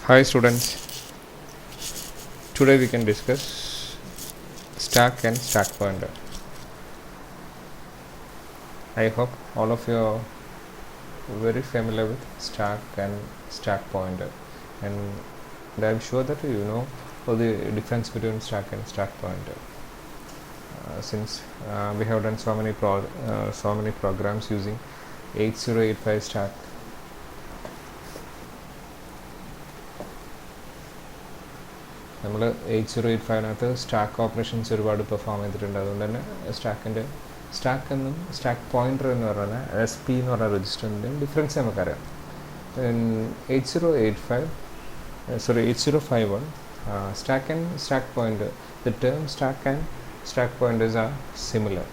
Hi students, today we can discuss stack and stack pointer. I hope all of you are very familiar with stack and stack pointer, and I'm sure that you know all the difference between stack and stack pointer. Since we have done so many programs using 8085 stack. നമ്മൾ 8085 stack operations ഒരുപാട് perform ചെയ്തിട്ടുണ്ട്. അതുകൊണ്ട് തന്നെ stack എന്നും stack pointer എന്ന് പറഞ്ഞാൽ SP എന്ന് പറഞ്ഞ രജിസ്റ്ററിൻ്റെയും ഡിഫറൻസ് നമുക്കറിയാം. 8051 stack and stack pointer, the term stack and stack pointers are similar.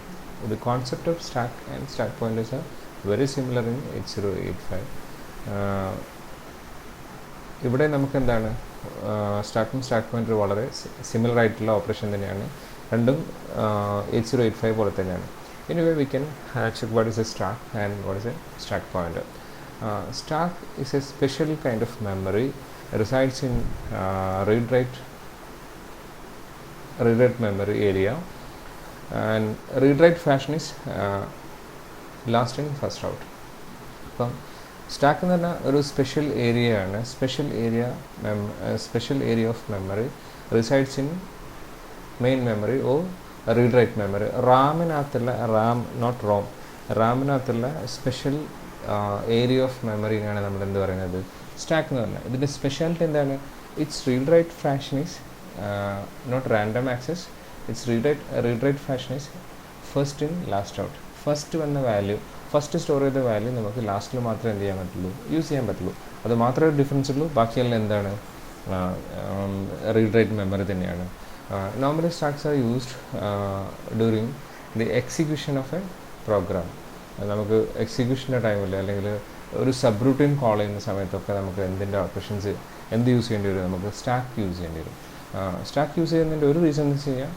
The concept of stack and stack pointers are very similar in 8085. ഇവിടെ നമുക്ക് എന്താണ് സ്റ്റാക്കും സ്റ്റാക്ക് പോയിൻ്റർ വളരെ സിമിലർ ആയിട്ടുള്ള ഓപ്പറേഷൻ തന്നെയാണ്. രണ്ടും 8085 പോലെ തന്നെയാണ്. Anyway we can check what is A stack and what is A stack pointer. Stack is a special kind of memory, resides in read-write memory area, and read-write fashion is last in first out. അപ്പം stack എന്ന് പറഞ്ഞാൽ ഒരു special area ആണ്. Special area of memory resides in main memory or read write memory. റാമിനകത്തുള്ള special area of മെമ്മറിനാണ് നമ്മൾ എന്ത് പറയുന്നത്, സ്റ്റാക്ക് എന്ന് പറഞ്ഞാൽ. ഇതിൻ്റെ സ്പെഷ്യാലിറ്റി എന്താണ്? It's read write fashion is not random access. It's read write fashion is first in last out. First store ചെയ്ത വാല്യൂ നമുക്ക് ലാസ്റ്റിൽ മാത്രമേ എന്ത് ചെയ്യാൻ പറ്റുള്ളൂ, യൂസ് ചെയ്യാൻ പറ്റുള്ളൂ. അത് മാത്രമേ ഡിഫറൻസ് ഉള്ളൂ. ബാക്കിയെല്ലാം എന്താണ്, റീഡ് റൈറ്റ് മെമ്മറി തന്നെയാണ്. Normally stacks are used during the execution of a program. നമുക്ക് എക്സിക്യൂഷൻ്റെ ടൈമിൽ അല്ലെങ്കിൽ ഒരു സബ് റൂട്ടീൻ കോൾ ചെയ്യുന്ന സമയത്തൊക്കെ നമുക്ക് എന്തിൻ്റെ ഓപ്പറേഷൻസ് യൂസ് ചെയ്യേണ്ടി വരും, നമുക്ക് സ്റ്റാക്ക് യൂസ് ചെയ്യേണ്ടി വരും. സ്റ്റാക്ക് യൂസ് ചെയ്യുന്നതിൻ്റെ ഒരു റീസൺ എന്ന് വെച്ച് കഴിഞ്ഞാൽ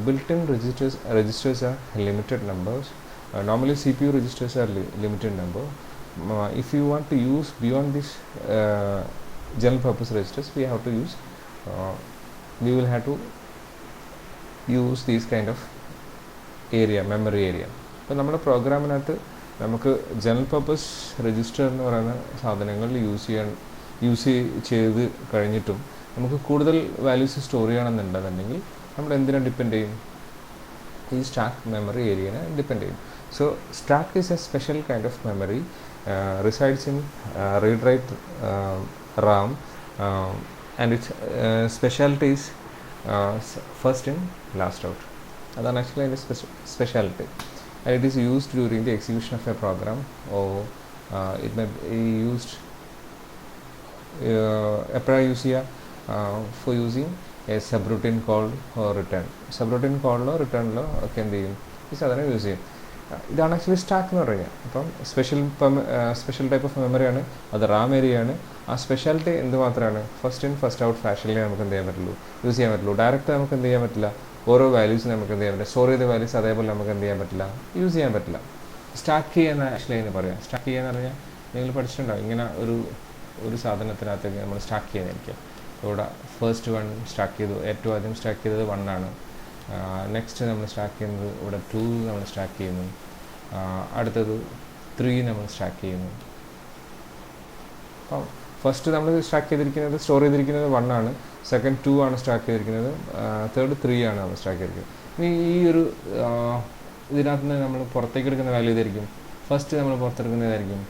built-in registers are limited numbers. Normally CPU registers are limited number. If you want to use beyond this general purpose registers, we will have to use these kind of memory area. അപ്പോൾ നമ്മുടെ പ്രോഗ്രാമിനകത്ത് നമുക്ക് general purpose register എന്ന് പറയുന്ന സാധനങ്ങൾ use ചെയ്ത് കഴിഞ്ഞിട്ടും നമുക്ക് കൂടുതൽ വാല്യൂസ് സ്റ്റോർ ചെയ്യണമെന്നുണ്ടെന്നുണ്ടെങ്കിൽ നമ്മൾ എന്തിനെ ഡിപ്പെൻഡ് ചെയ്യും, ഈ സ്റ്റാക്ക് മെമ്മറി ഏരിയനെ ഡിപ്പെൻഡ് ചെയ്യും. So stack is A special kind of memory, resides in read write Ram, and it's speciality is first in last out. അതാണ് ആക്ച്വലി അതിൻ്റെ speciality. And it is used during the execution of a program, or it may be used for using a subroutine call or return. Subroutine call or return ഒക്കെ എന്ത് ചെയ്യും, ഈ സാധനം use ചെയ്യും. ഇതാണ് actually stack എന്ന് പറയുക. അപ്പം സ്പെഷ്യൽ ടൈപ്പ് ഓഫ് മെമ്മറിയാണ്, അത് റാം ഏരിയയാണ്. ആ സ്പെഷ്യാലിറ്റി എന്ത് മാത്രമാണ്, ഫസ്റ്റ് ഇൻ ഫസ്റ്റ് ഔട്ട് ഫാഷനിലേ നമുക്ക് എന്ത് ചെയ്യാൻ പറ്റുള്ളൂ, യൂസ് ചെയ്യാൻ പറ്റുള്ളൂ. ഡയറക്റ്റ് നമുക്ക് എന്ത് ചെയ്യാൻ പറ്റില്ല, ഓരോ വാല്യൂസ് നമുക്ക് എന്ത് ചെയ്യാൻ പറ്റില്ല, സ്റ്റോർ ചെയ്ത വാല്യൂസ് അതേപോലെ നമുക്ക് എന്ത് ചെയ്യാൻ പറ്റില്ല, യൂസ് ചെയ്യാൻ പറ്റില്ല. സ്റ്റാക്ക് ചെയ്യുന്ന ആക്ച്വലി എന്ന് പറയാം. സ്റ്റാക്ക് ചെയ്യുക എന്ന് പറഞ്ഞാൽ നിങ്ങൾ പഠിച്ചിട്ടുണ്ടാവും, ഇങ്ങനെ ഒരു സാധനത്തിനകത്തേക്ക് നമ്മൾ സ്റ്റാക്ക് ചെയ്യാനായിരിക്കും. ഇവിടെ ഫസ്റ്റ് 1 സ്റ്റാക്ക് ചെയ്തു, ഏറ്റവും ആദ്യം സ്റ്റാക്ക് ചെയ്തത് 1 ആണ്. നെക്സ്റ്റ് നമ്മൾ സ്റ്റാക്ക് ചെയ്യുന്നത് ഇവിടെ 2 നമ്മൾ സ്റ്റാക്ക് ചെയ്യുന്നു, അടുത്തത് 3 നമ്മൾ സ്റ്റാക്ക് ചെയ്യുന്നു. അപ്പം ഫസ്റ്റ് നമ്മൾ സ്റ്റാക്ക് ചെയ്തിരിക്കുന്നത്, സ്റ്റോർ ചെയ്തിരിക്കുന്നത് 1 ആണ്, സെക്കൻഡ് 2 ആണ് സ്റ്റാക്ക് ചെയ്തിരിക്കുന്നത്, തേർഡ് 3 ആണ് നമ്മൾ സ്റ്റാക്ക് ചെയ്തിരിക്കുന്നത്. ഇനി ഈ ഒരു ഇതിനകത്ത് നിന്ന് നമ്മൾ പുറത്തേക്ക് എടുക്കുന്ന വാല്യൂ ഇതായിരിക്കും, ഫസ്റ്റ് നമ്മൾ പുറത്തെടുക്കുന്നതായിരിക്കും,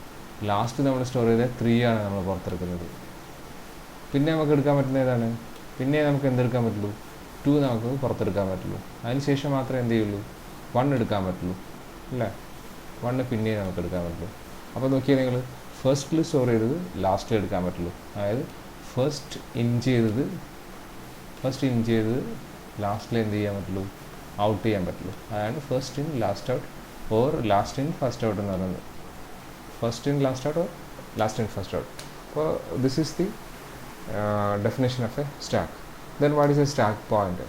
ലാസ്റ്റ് നമ്മൾ സ്റ്റോർ ചെയ്ത 3 ആണ് നമ്മൾ പുറത്തെടുക്കുന്നത്. പിന്നെ നമുക്ക് എടുക്കാൻ പറ്റുന്ന ഏതാണ്, പിന്നെ നമുക്ക് എന്തെടുക്കാൻ പറ്റുള്ളൂ, 2 നമുക്ക് പുറത്തെടുക്കാൻ പറ്റുള്ളൂ. അതിന് ശേഷം മാത്രമേ എന്ത് ചെയ്യുള്ളൂ, 1 എടുക്കാൻ പറ്റുള്ളൂ, അല്ലേ? 1 പിന്നെ നമുക്ക് എടുക്കാൻ പറ്റുള്ളൂ. അപ്പോൾ നോക്കിയാൽ നിങ്ങൾ ഫസ്റ്റിൽ സ്റ്റോർ ചെയ്തത് ലാസ്റ്റിൽ എടുക്കാൻ പറ്റുള്ളൂ. അതായത് ഫസ്റ്റ് ഇൻ ചെയ്തത് ലാസ്റ്റിൽ എന്ത് ചെയ്യാൻ പറ്റുള്ളൂ, ഔട്ട് ചെയ്യാൻ പറ്റുള്ളൂ. അതാണ് first in last out or last in first out എന്ന് പറയുന്നത്. First in last out or last in first out. അപ്പോൾ this is the definition of a stack. Then what is a stack pointer?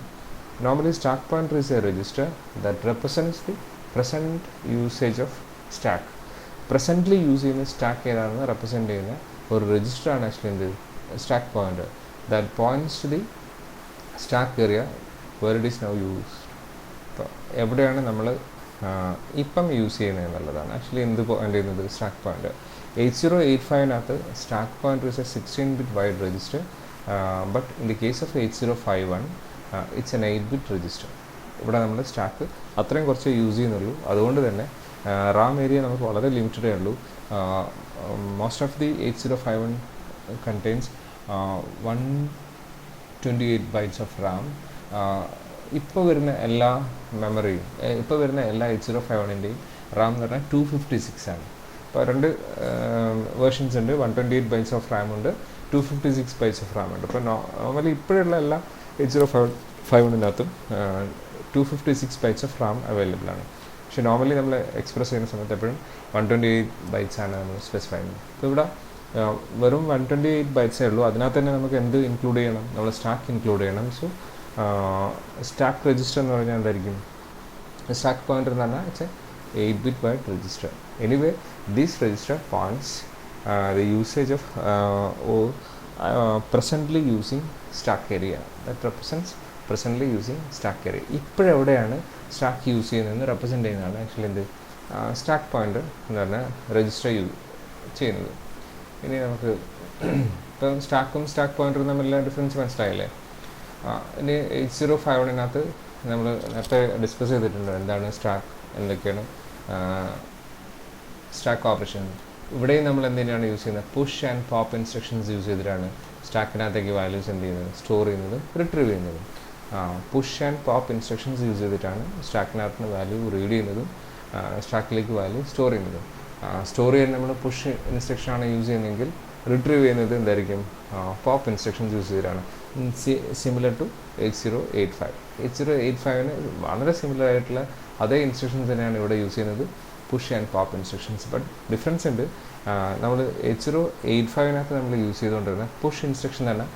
Normally stack pointer is a register that represents the present usage of stack. Presently use ചെയ്യുന്ന stack ഏതാണെന്ന് represent ചെയ്യുന്ന ഒരു രജിസ്റ്ററാണ് actually എന്ത് stack pointer that points to the stack area where it is now used. അപ്പോൾ എവിടെയാണ് നമ്മൾ ഇപ്പം use ചെയ്യുന്നത് എന്നുള്ളതാണ് ആക്ച്വലി എന്ത് പോയിൻ്റ് ചെയ്യുന്നത് stack point. 8085 stack pointer is A 16-bit wide register, but in the case of 8051 it's an 8-bit register. ഇവിടെ നമ്മൾ സ്റ്റാക്ക് അത്രയും കുറച്ച് യൂസ് ചെയ്യുന്നുള്ളൂ, അതുകൊണ്ട് തന്നെ റാം ഏരിയ നമുക്ക് വളരെ ലിമിറ്റഡേ ഉള്ളൂ. Most of the 8051 contains 128 bytes of RAM. ഇപ്പോൾ വരുന്ന എല്ലാ മെമ്മറിയും ഇപ്പോൾ വരുന്ന എല്ലാ 8051-ൻ്റെയും റാം എന്ന് പറഞ്ഞാൽ 256 ആണ്. അപ്പോൾ രണ്ട് വേർഷൻസ് ഉണ്ട്, 128 bytes ഓഫ് റാം ഉണ്ട്, 256 bytes ഓഫ് റാം ഉണ്ട്. അപ്പോൾ നോർമലി ഇപ്പോഴുള്ള എല്ലാ 8051-നകത്തും 256 bytes ഓഫ് റാം അവൈലബിൾ ആണ്. പക്ഷേ നോർമലി നമ്മൾ എക്സ്പ്രസ് ചെയ്യുന്ന സമയത്ത് എപ്പോഴും 128 bytes ആണ് നമ്മൾ സ്പെസിഫൈ ചെയ്യുന്നത്. അപ്പോൾ ഇവിടെ വെറും 128 bytes ഉള്ളൂ. അതിനകത്ത് തന്നെ നമുക്ക് എന്ത് ഇൻക്ലൂഡ് ചെയ്യണം, നമ്മൾ സ്റ്റാക്ക് ഇൻക്ലൂഡ് ചെയ്യണം. സോ സ്റ്റാക്ക് രജിസ്റ്റർ എന്ന് പറഞ്ഞാൽ എന്തായിരിക്കും, സ്റ്റാക്ക് പോയിൻ്റർ എന്ന് പറഞ്ഞാൽ it's A 8-bit wide register. Anyway, this register points the usage of presently using stack area. That represents presently using stack area. ഇപ്പോഴെവിടെയാണ് സ്റ്റാക്ക് യൂസ് ചെയ്യുന്നതെന്ന് represent ചെയ്യുന്നതാണ് actually എന്ത് stack pointer എന്ന് പറഞ്ഞാൽ രജിസ്റ്റർ ചെയ്യുന്നത്. ഇനി നമുക്ക് ഇപ്പം സ്റ്റാക്കും സ്റ്റാക്ക് പോയിൻ്ററും തമ്മിലുള്ള ഡിഫറൻസ് മനസ്സിലായില്ലേ? ഇനി 8051-നകത്ത് നമ്മൾ നേരത്തെ ഡിസ്കസ് ചെയ്തിട്ടുണ്ട് എന്താണ് സ്റ്റാക്ക്, എന്തൊക്കെയാണ് സ്റ്റാക്ക് ഓപ്പറേഷൻ. ഇവിടെയും നമ്മൾ എന്തിനാണ് യൂസ് ചെയ്യുന്നത്, push and pop instructions use ചെയ്തിട്ടാണ് സ്റ്റാക്കിനകത്തേക്ക് വാല്യൂസ് എന്ത് ചെയ്യുന്നത്, സ്റ്റോർ ചെയ്യുന്നതും റിട്രീവ് ചെയ്യുന്നതും. Push and pop instructions use ചെയ്തിട്ടാണ് സ്റ്റാക്കിനകത്ത് വാല്യൂ റീഡ് ചെയ്യുന്നതും സ്റ്റാക്കിലേക്ക് വാല്യൂ സ്റ്റോർ ചെയ്യുന്നതും. സ്റ്റോർ ചെയ്യാൻ നമ്മൾ പുഷ് ഇൻസ്ട്രക്ഷനാണ് യൂസ് ചെയ്യുന്നതെങ്കിൽ റിട്രീവ് ചെയ്യുന്നത് എന്തായിരിക്കും, പോപ്പ് ഇൻസ്ട്രക്ഷൻസ് യൂസ് ചെയ്തിട്ടാണ്. Similar to 8085. 8085-ന് വളരെ സിമിലർ ആയിട്ടുള്ള അതേ ഇൻസ്ട്രക്ഷൻസ് തന്നെയാണ് ഇവിടെ യൂസ് ചെയ്യുന്നത്, push and pop instructions. But difference ഉണ്ട്. നമ്മൾ 8085-നകത്ത് നമ്മൾ യൂസ് ചെയ്തുകൊണ്ടിരുന്നത് പുഷ് ഇൻസ്ട്രക്ഷൻ തന്നെ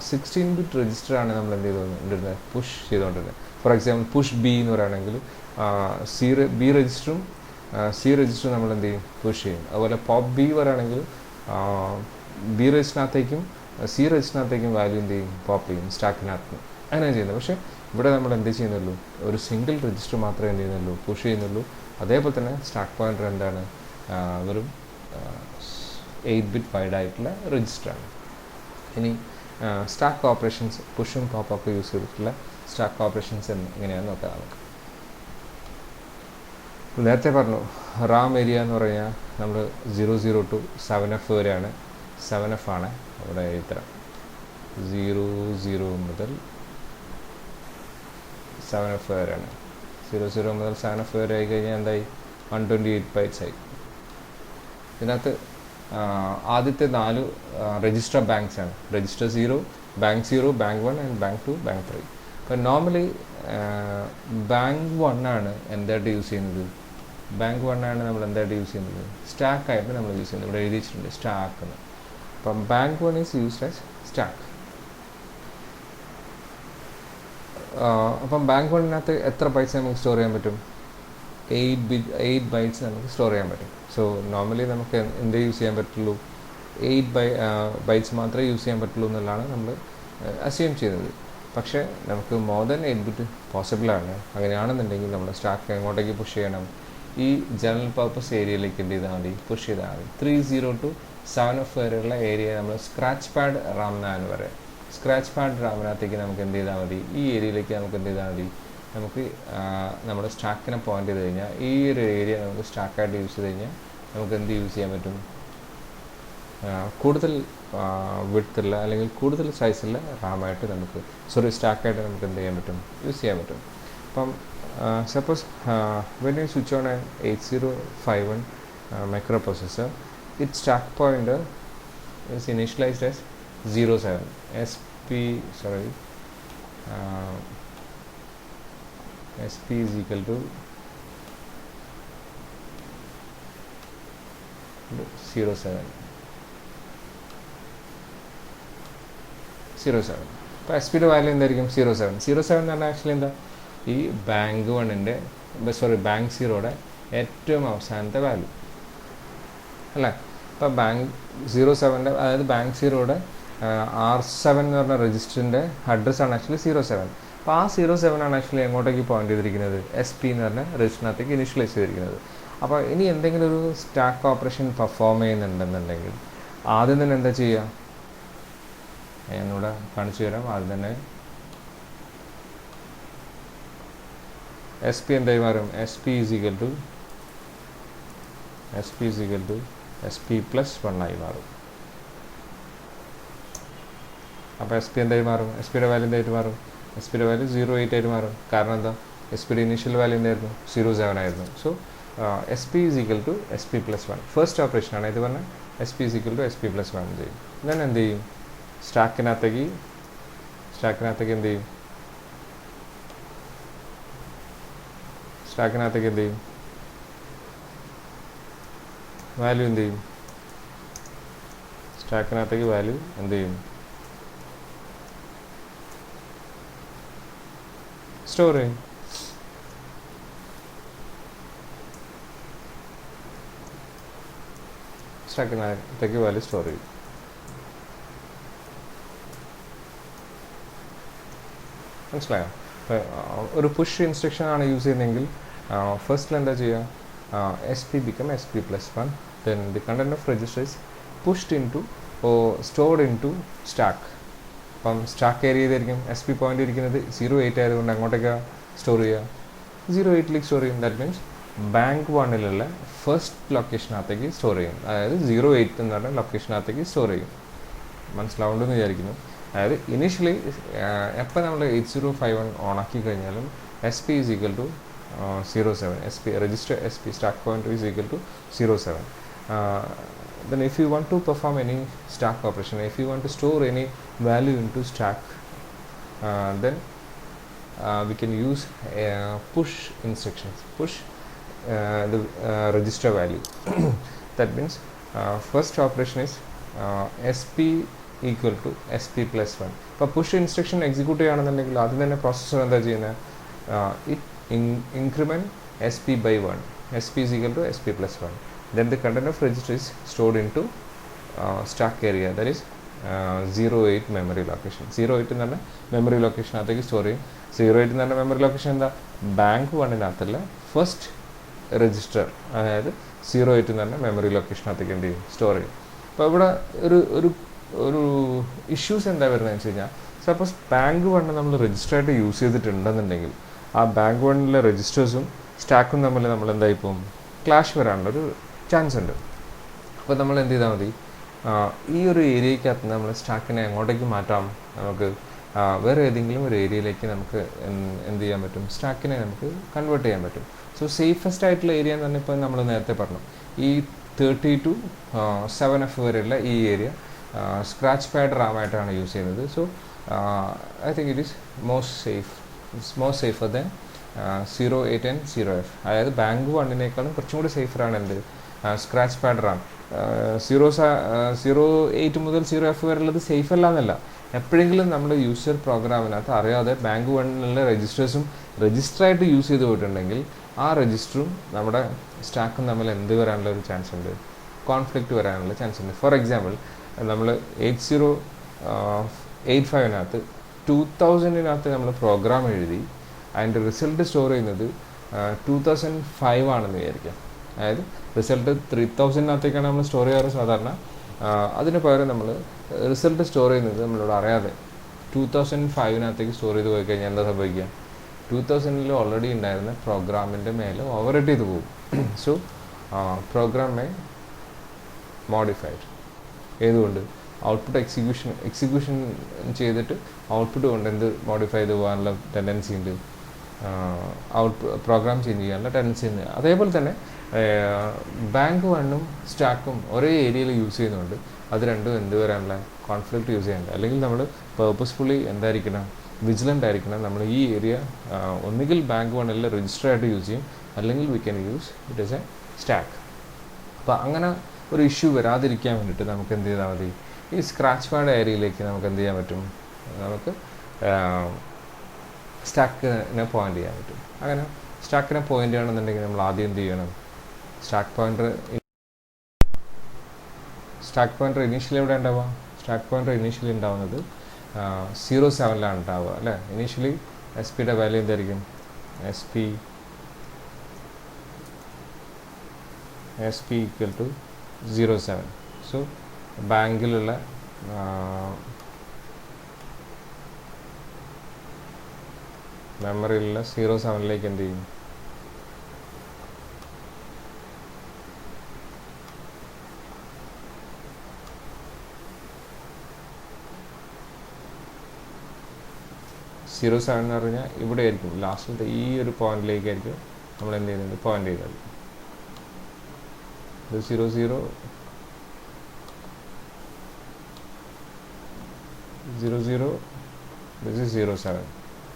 16-bit രജിസ്റ്ററാണ് നമ്മൾ എന്ത് ചെയ്തുകൊണ്ടിരുന്നത്, പുഷ് ചെയ്തുകൊണ്ടിരുന്നത്. ഫോർ എക്സാമ്പിൾ പുഷ് ബി എന്ന് പറയുകയാണെങ്കിൽ ബി രജിസ്റ്ററും സി രജിസ്റ്ററും നമ്മൾ എന്ത് ചെയ്യും, പുഷ് ചെയ്യും. അതുപോലെ പോപ്പ് ബി പറയുകയാണെങ്കിൽ ബി രജിസ്റ്ററിനകത്തേക്കും സി രജിസ്റ്ററിനകത്തേക്കും വാല്യൂ എന്ത് ചെയ്യും, പോപ്പ് ചെയ്യും സ്റ്റാക്കിനകത്ത്. അങ്ങനെയാണ് ചെയ്യുന്നത്. പക്ഷേ ഇവിടെ നമ്മൾ എന്ത് ചെയ്യുന്നുള്ളൂ, ഒരു സിംഗിൾ രജിസ്റ്റർ മാത്രമേ എന്ത് ചെയ്യുന്നുള്ളൂ, പുഷ് ചെയ്യുന്നുള്ളൂ. അതേപോലെ തന്നെ സ്റ്റാക്ക് പോയിൻ്റർ എന്താണ്, വെറും 8-bit wide ആയിട്ടുള്ള രജിസ്റ്ററാണ്. ഇനി സ്റ്റാക്ക് ഓപ്പറേഷൻസ്, പുഷും പോപ്പൊക്കെ യൂസ് ചെയ്തിട്ടുള്ള സ്റ്റാക്ക് ഓപ്പറേഷൻസ് എങ്ങനെയാണെന്ന് നോക്കാം നമുക്ക്. നേരത്തെ പറഞ്ഞു റാം ഏരിയ എന്ന് പറഞ്ഞാൽ നമ്മൾ 00 to 7F വരെയാണ്. 7F ആണ് അവിടെ ഇത്തരം 00 മുതൽ 7F വരെയാണ്. 00 മുതൽ 7F വരെ ആയി കഴിഞ്ഞാൽ എന്തായി, 128 bytes ആയി. ഇതിനകത്ത് ആദ്യത്തെ 4 രജിസ്റ്റർ ബാങ്ക്സ് ആണ്. Register 0, bank 0, bank 1 and bank 2, bank 3. അപ്പോൾ നോർമലി ബാങ്ക് 1 ആണ് എന്തായിട്ട് യൂസ് ചെയ്യുന്നത്, ബാങ്ക് 1 ആണ് നമ്മൾ എന്തായിട്ട് യൂസ് ചെയ്യുന്നത്, സ്റ്റാക്കായിട്ട് നമ്മൾ യൂസ് ചെയ്യുന്നത്. ഇവിടെ എഴുതിയിട്ടുണ്ട് സ്റ്റാക്ക് എന്ന്. അപ്പം bank 1 is used as stack. അപ്പം ബാങ്ക് 1-നകത്ത് എത്ര ബൈറ്റ്സ് നമുക്ക് സ്റ്റോർ ചെയ്യാൻ പറ്റും, 8 bytes നമുക്ക് സ്റ്റോർ ചെയ്യാൻ പറ്റും. സോ നോർമലി നമുക്ക് എന്ത് യൂസ് ചെയ്യാൻ പറ്റുള്ളൂ, 8 bytes മാത്രമേ യൂസ് ചെയ്യാൻ പറ്റുള്ളൂ എന്നുള്ളതാണ് നമ്മൾ അസ്യൂം ചെയ്യുന്നത്. പക്ഷേ നമുക്ക് മോർ ദാൻ 8 bit പോസിബിളാണ്. അങ്ങനെയാണെന്നുണ്ടെങ്കിൽ നമ്മൾ സ്റ്റാക്ക് എങ്ങോട്ടേക്ക് പുഷ് ചെയ്യണം, ഈ ജനറൽ പർപ്പസ് ഏരിയയിലേക്ക് എന്ത് ചെയ്താൽ മതി, പുഷ് ചെയ്താൽ മതി. 30 to 7F വരെയുള്ള ഏരിയ നമ്മൾ സ്ക്രാച്ച് പാഡ് റാം എന്നാണ് പറയുക. സ്ക്രാച്ച് പാഡ് റാമിനകത്തേക്ക് നമുക്ക് എന്ത് ചെയ്താൽ മതി, ഈ ഏരിയയിലേക്ക് നമുക്ക് എന്ത് ചെയ്താൽ മതി, നമുക്ക് നമ്മുടെ സ്റ്റാക്കിനെ പോയിൻ്റ് ചെയ്ത് കഴിഞ്ഞാൽ ഈ ഒരു ഏരിയ നമുക്ക് സ്റ്റാക്കായിട്ട് യൂസ് ചെയ്ത് കഴിഞ്ഞാൽ നമുക്ക് എന്ത് യൂസ് ചെയ്യാൻ പറ്റും, കൂടുതൽ വിഡ്ത്തുള്ള അല്ലെങ്കിൽ കൂടുതൽ സൈസുള്ള റാമായിട്ട് നമുക്ക് സ്റ്റാക്കായിട്ട് നമുക്ക് എന്ത് ചെയ്യാൻ പറ്റും, യൂസ് ചെയ്യാൻ പറ്റും. അപ്പം suppose when you switch on an 8051 microprocessor, its stack pointer is initialized as 07. SP is equal to 07. അപ്പോൾ SP-യുടെ വാല്യൂ എന്തായിരിക്കും, 07. 07 എന്ന് പറഞ്ഞാൽ ആക്ച്വലി എന്താ, ഈ ബാങ്ക് 1-ൻ്റെ ബാങ്ക് 0-യുടെ ഏറ്റവും അവസാനത്തെ വാല്യൂ അല്ലേ. അപ്പോൾ ബാങ്ക് 07-ൻ്റെ അതായത് ബാങ്ക് 0-യുടെ R7 എന്ന് പറഞ്ഞ രജിസ്റ്ററിൻ്റെ അഡ്രസ്സാണ് ആക്ച്വലി 07. അപ്പോൾ ആ 07 ആണ് ആക്ച്വലി എങ്ങോട്ടേക്ക് പോയിന്റ് ചെയ്തിരിക്കുന്നത്, SP എന്ന് പറഞ്ഞ രജിസ്റ്ററിനകത്തേക്ക് ഇനിഷ്യലൈസ് ചെയ്തിരിക്കുന്നത്. അപ്പോൾ ഇനി എന്തെങ്കിലും ഒരു സ്റ്റാക്ക് ഓപ്പറേഷൻ പെർഫോം ചെയ്യുന്നുണ്ടെന്നുണ്ടെങ്കിൽ ആദ്യം തന്നെ എന്താ ചെയ്യുക, ഞാനിവിടെ കാണിച്ചു തരാം. ആദ്യം തന്നെ SP എന്തായി മാറും, SP is equal to SP+1 ആയി മാറും. അപ്പോൾ SP എന്തായി മാറും, SPയുടെ വാല്യൂ എന്തായിട്ട് മാറും, SPയുടെ വാല്യൂ 08 ആയിട്ട് മാറും. കാരണം എന്താ, SPയുടെ ഇനീഷ്യൽ വാല്യൂ എന്തായിരുന്നു, 07 ആയിരുന്നു. So SP is equal to SP+1. First ഓപ്പറേഷനാണ് ഇത് പറഞ്ഞാൽ SP is equal to SP+1 ചെയ്യും. ദെൻ എന്ത് ചെയ്യും, സ്റ്റാക്കിനകത്തേക്ക് എന്ത് ചെയ്യും, വാല്യൂ എന്ത് ചെയ്യും, സ്റ്റാക്കിനകത്തേക്ക് വാല്യൂ എന്ത് ചെയ്യും, സ്റ്റോർ ചെയ്യും. സ്റ്റാക്കിനകത്തേക്ക് വാല്യൂ സ്റ്റോർ ചെയ്യും. മനസ്സിലായോ? ഒരു പുഷ് ഇൻസ്ട്രക്ഷൻ ആണ് യൂസ് ചെയ്യുന്നതെങ്കിൽ ഫസ്റ്റിൽ എന്താ ചെയ്യുക, SP become SP+1, then the content of register is pushed into or stored into stack. അപ്പം സ്റ്റാക്ക് ഏരിയ ചെയ്തായിരിക്കും SP പോയിന്റ് ഇരിക്കുന്നത് 08 ആയതുകൊണ്ട് അങ്ങോട്ടേക്കാണ് സ്റ്റോർ ചെയ്യുക, 08ലേക്ക് സ്റ്റോർ ചെയ്യും. ദാറ്റ് മീൻസ് ബാങ്ക് 1ലുള്ള ഫസ്റ്റ് ലൊക്കേഷനകത്തേക്ക് സ്റ്റോർ ചെയ്യും, അതായത് 08 എന്ന് പറഞ്ഞ ലൊക്കേഷനകത്തേക്ക് സ്റ്റോർ ചെയ്യും. മനസ്സിലാവുണ്ടെന്ന് വിചാരിക്കുന്നു. അതായത് ഇനീഷ്യലി എപ്പോൾ നമ്മൾ 8051 ഓണാക്കി കഴിഞ്ഞാലും SP is equal to 07, SP register SP stack pointer is equal to 07. Then if you want to perform any stack operation, if you want to store any value into stack, then we can use push instructions, push the register value. That means first operation is SP equal to SP+1. ഇപ്പോൾ push instruction execute ചെയ്യുകയാണെന്നുണ്ടെങ്കിൽ ആദ്യം തന്നെ processor എന്താ ചെയ്യുന്നത്, it increment SP by 1, SP is equal to SP+1. Then the content of register is stored into stack area, that is 08 memory location. 08 എന്ന് പറഞ്ഞാൽ memory ലൊക്കേഷനകത്തേക്ക് store ചെയ്യും. 08 എന്ന് പറഞ്ഞ മെമ്മറി ലൊക്കേഷൻ എന്താ, ബാങ്ക് 1-നകത്തുള്ള ഫസ്റ്റ് രജിസ്റ്റർ, അതായത് 08 എന്ന് പറഞ്ഞ മെമ്മറി ലൊക്കേഷനകത്തേക്ക് എന്ത് ചെയ്യും, സ്റ്റോർ ചെയ്യും. അപ്പോൾ ഇവിടെ ഒരു ഇഷ്യൂസ് എന്താ വരുന്നതെന്ന് വെച്ച് കഴിഞ്ഞാൽ, സപ്പോസ് ബാങ്ക് 1 നമ്മൾ രജിസ്റ്ററായിട്ട് യൂസ് ചെയ്തിട്ടുണ്ടെന്നുണ്ടെങ്കിൽ ആ ബാങ്ക് 1ലെ രജിസ്റ്റേഴ്സും സ്റ്റാക്കും തമ്മിൽ നമ്മൾ എന്തായിപ്പോൾ ക്ലാഷ് വരാനുള്ളൊരു ചാൻസ് ഉണ്ട്. അപ്പോൾ നമ്മൾ എന്ത് ചെയ്താൽ മതി, ഈ ഒരു ഏരിയക്കകത്ത് നമ്മൾ സ്റ്റാക്കിനെ എങ്ങോട്ടേക്ക് മാറ്റാം, നമുക്ക് വേറെ ഏതെങ്കിലും ഒരു ഏരിയയിലേക്ക് നമുക്ക് എന്ത് ചെയ്യാൻ പറ്റും, സ്റ്റാക്കിനെ നമുക്ക് കൺവേർട്ട് ചെയ്യാൻ പറ്റും. സോ സേഫസ്റ്റ് ആയിട്ടുള്ള ഏരിയ എന്ന് പറഞ്ഞാൽ ഇപ്പോൾ നമ്മൾ നേരത്തെ പറഞ്ഞു, ഈ 30 to 7F വരെയുള്ള ഈ ഏരിയ സ്ക്രാച്ച് പാഡ് റാമായിട്ടാണ് യൂസ് ചെയ്യുന്നത്. So I think it is most safer than 08 and 0F. അതായത് ബാങ്ക് 1-നേക്കാളും കുറച്ചും കൂടി സേഫറാണ് എന്ത്, സ്ക്രാച്ച് പാഡ് റാം. 08 മുതൽ 0F വരെയുള്ളത് സേഫ് അല്ല എന്നല്ല, എപ്പോഴെങ്കിലും നമ്മുടെ യൂസർ പ്രോഗ്രാമിനകത്ത് അറിയാതെ ബാങ്ക് 1-ലുള്ള രജിസ്റ്റേഴ്സും രജിസ്റ്ററായിട്ട് യൂസ് ചെയ്ത് പോയിട്ടുണ്ടെങ്കിൽ ആ രജിസ്റ്ററും നമ്മുടെ സ്റ്റാക്കും തമ്മിൽ എന്ത് വരാനുള്ള ഒരു ചാൻസ് ഉണ്ട്, കോൺഫ്ലിക്റ്റ് വരാനുള്ള ചാൻസ് ഉണ്ട്. ഫോർ എക്സാമ്പിൾ, നമ്മൾ 8085-നകത്ത് 2000-നകത്ത് നമ്മൾ പ്രോഗ്രാം എഴുതി അതിൻ്റെ റിസൾട്ട് സ്റ്റോർ ചെയ്യുന്നത് 2005 ആണെന്ന് വിചാരിക്കാം. അതായത് റിസൾട്ട് 3000-നകത്തേക്കാണ് നമ്മൾ സ്റ്റോർ ചെയ്യാറ് സാധാരണ. അതിന് പകരം നമ്മൾ റിസൾട്ട് സ്റ്റോർ ചെയ്യുന്നത് നമ്മളോട് അറിയാതെ 2005-നകത്തേക്ക് സ്റ്റോർ ചെയ്ത് പോയി കഴിഞ്ഞാൽ എന്താ സംഭവിക്കുക, 2000-ൽ ഓൾറെഡി ഉണ്ടായിരുന്ന പ്രോഗ്രാമിൻ്റെ മേലെ ഓവർറൈറ്റ് ചെയ്ത് പോകും. So programme may modified. ഏതുകൊണ്ട്, output execution ചെയ്തിട്ട് ഔട്ട്പുട്ട് കൊണ്ട് എന്ത് മോഡിഫൈ ചെയ്ത് പോകാനുള്ള ടെൻഡൻസി ഉണ്ട്, പ്രോഗ്രാം ചേഞ്ച് ചെയ്യാനുള്ള ടെൻഡൻസി ഉണ്ട്. അതേപോലെ തന്നെ ബാങ്ക് 1-ഉം സ്റ്റാക്കും ഒരേ ഏരിയയിൽ യൂസ് ചെയ്യുന്നുണ്ട്, അത് രണ്ടും എന്ത് വരാനുള്ള കോൺഫ്ലിക്റ്റ് യൂസ് ചെയ്യാനുണ്ട്. അല്ലെങ്കിൽ നമ്മൾ പേർപ്പസ്ഫുള്ളി എന്തായിരിക്കണം, വിജിലൻ്റ് ആയിരിക്കണം. നമ്മൾ ഈ ഏരിയ ഒന്നുകിൽ ബാങ്ക് 1-ൽ രജിസ്റ്റർ ആയിട്ട് യൂസ് ചെയ്യും, അല്ലെങ്കിൽ we can use it as A stack. അപ്പോൾ അങ്ങനെ ഒരു ഇഷ്യൂ വരാതിരിക്കാൻ വേണ്ടിയിട്ട് നമുക്ക് എന്ത് ചെയ്താൽ മതി, ഈ സ്ക്രാച്ച് പാഡ് ഏരിയയിലേക്ക് നമുക്ക് എന്ത് ചെയ്യാൻ പറ്റും, നമുക്ക് സ്റ്റാക്കിനെ പോയിൻ്റ് ചെയ്യാൻ പറ്റും. അങ്ങനെ സ്റ്റാക്കിനെ പോയിൻ്റ് ചെയ്യണമെന്നുണ്ടെങ്കിൽ നമ്മൾ ആദ്യം എന്ത് ചെയ്യണം, സ്റ്റാക്ക് പോയിൻ്റർ ഇനീഷ്യലി എവിടെ ഉണ്ടാവുക, സ്റ്റാക്ക് പോയിൻ്റർ ഇനീഷ്യലി ഉണ്ടാവുന്നത് 07 ഉണ്ടാവുക അല്ലേ. ഇനീഷ്യലി എസ് പിയുടെ വാല്യൂ എന്തായിരിക്കും? S P equal to 07. So ബാങ്കിലുള്ള മെമ്മറിയിലുള്ള 07 എന്ത് ചെയ്യും? സീറോ സെവൻ എന്ന് പറഞ്ഞാൽ ഇവിടെ ആയിരിക്കും, ലാസ്റ്റിലത്തെ ഈ ഒരു പോയിന്റിലേക്കായിരിക്കും നമ്മൾ എന്ത് ചെയ്യുന്നത്? പോയിന്റ് ചെയ്യുന്നത്. ഇത് 00 ദിസ് ഈസ് 07.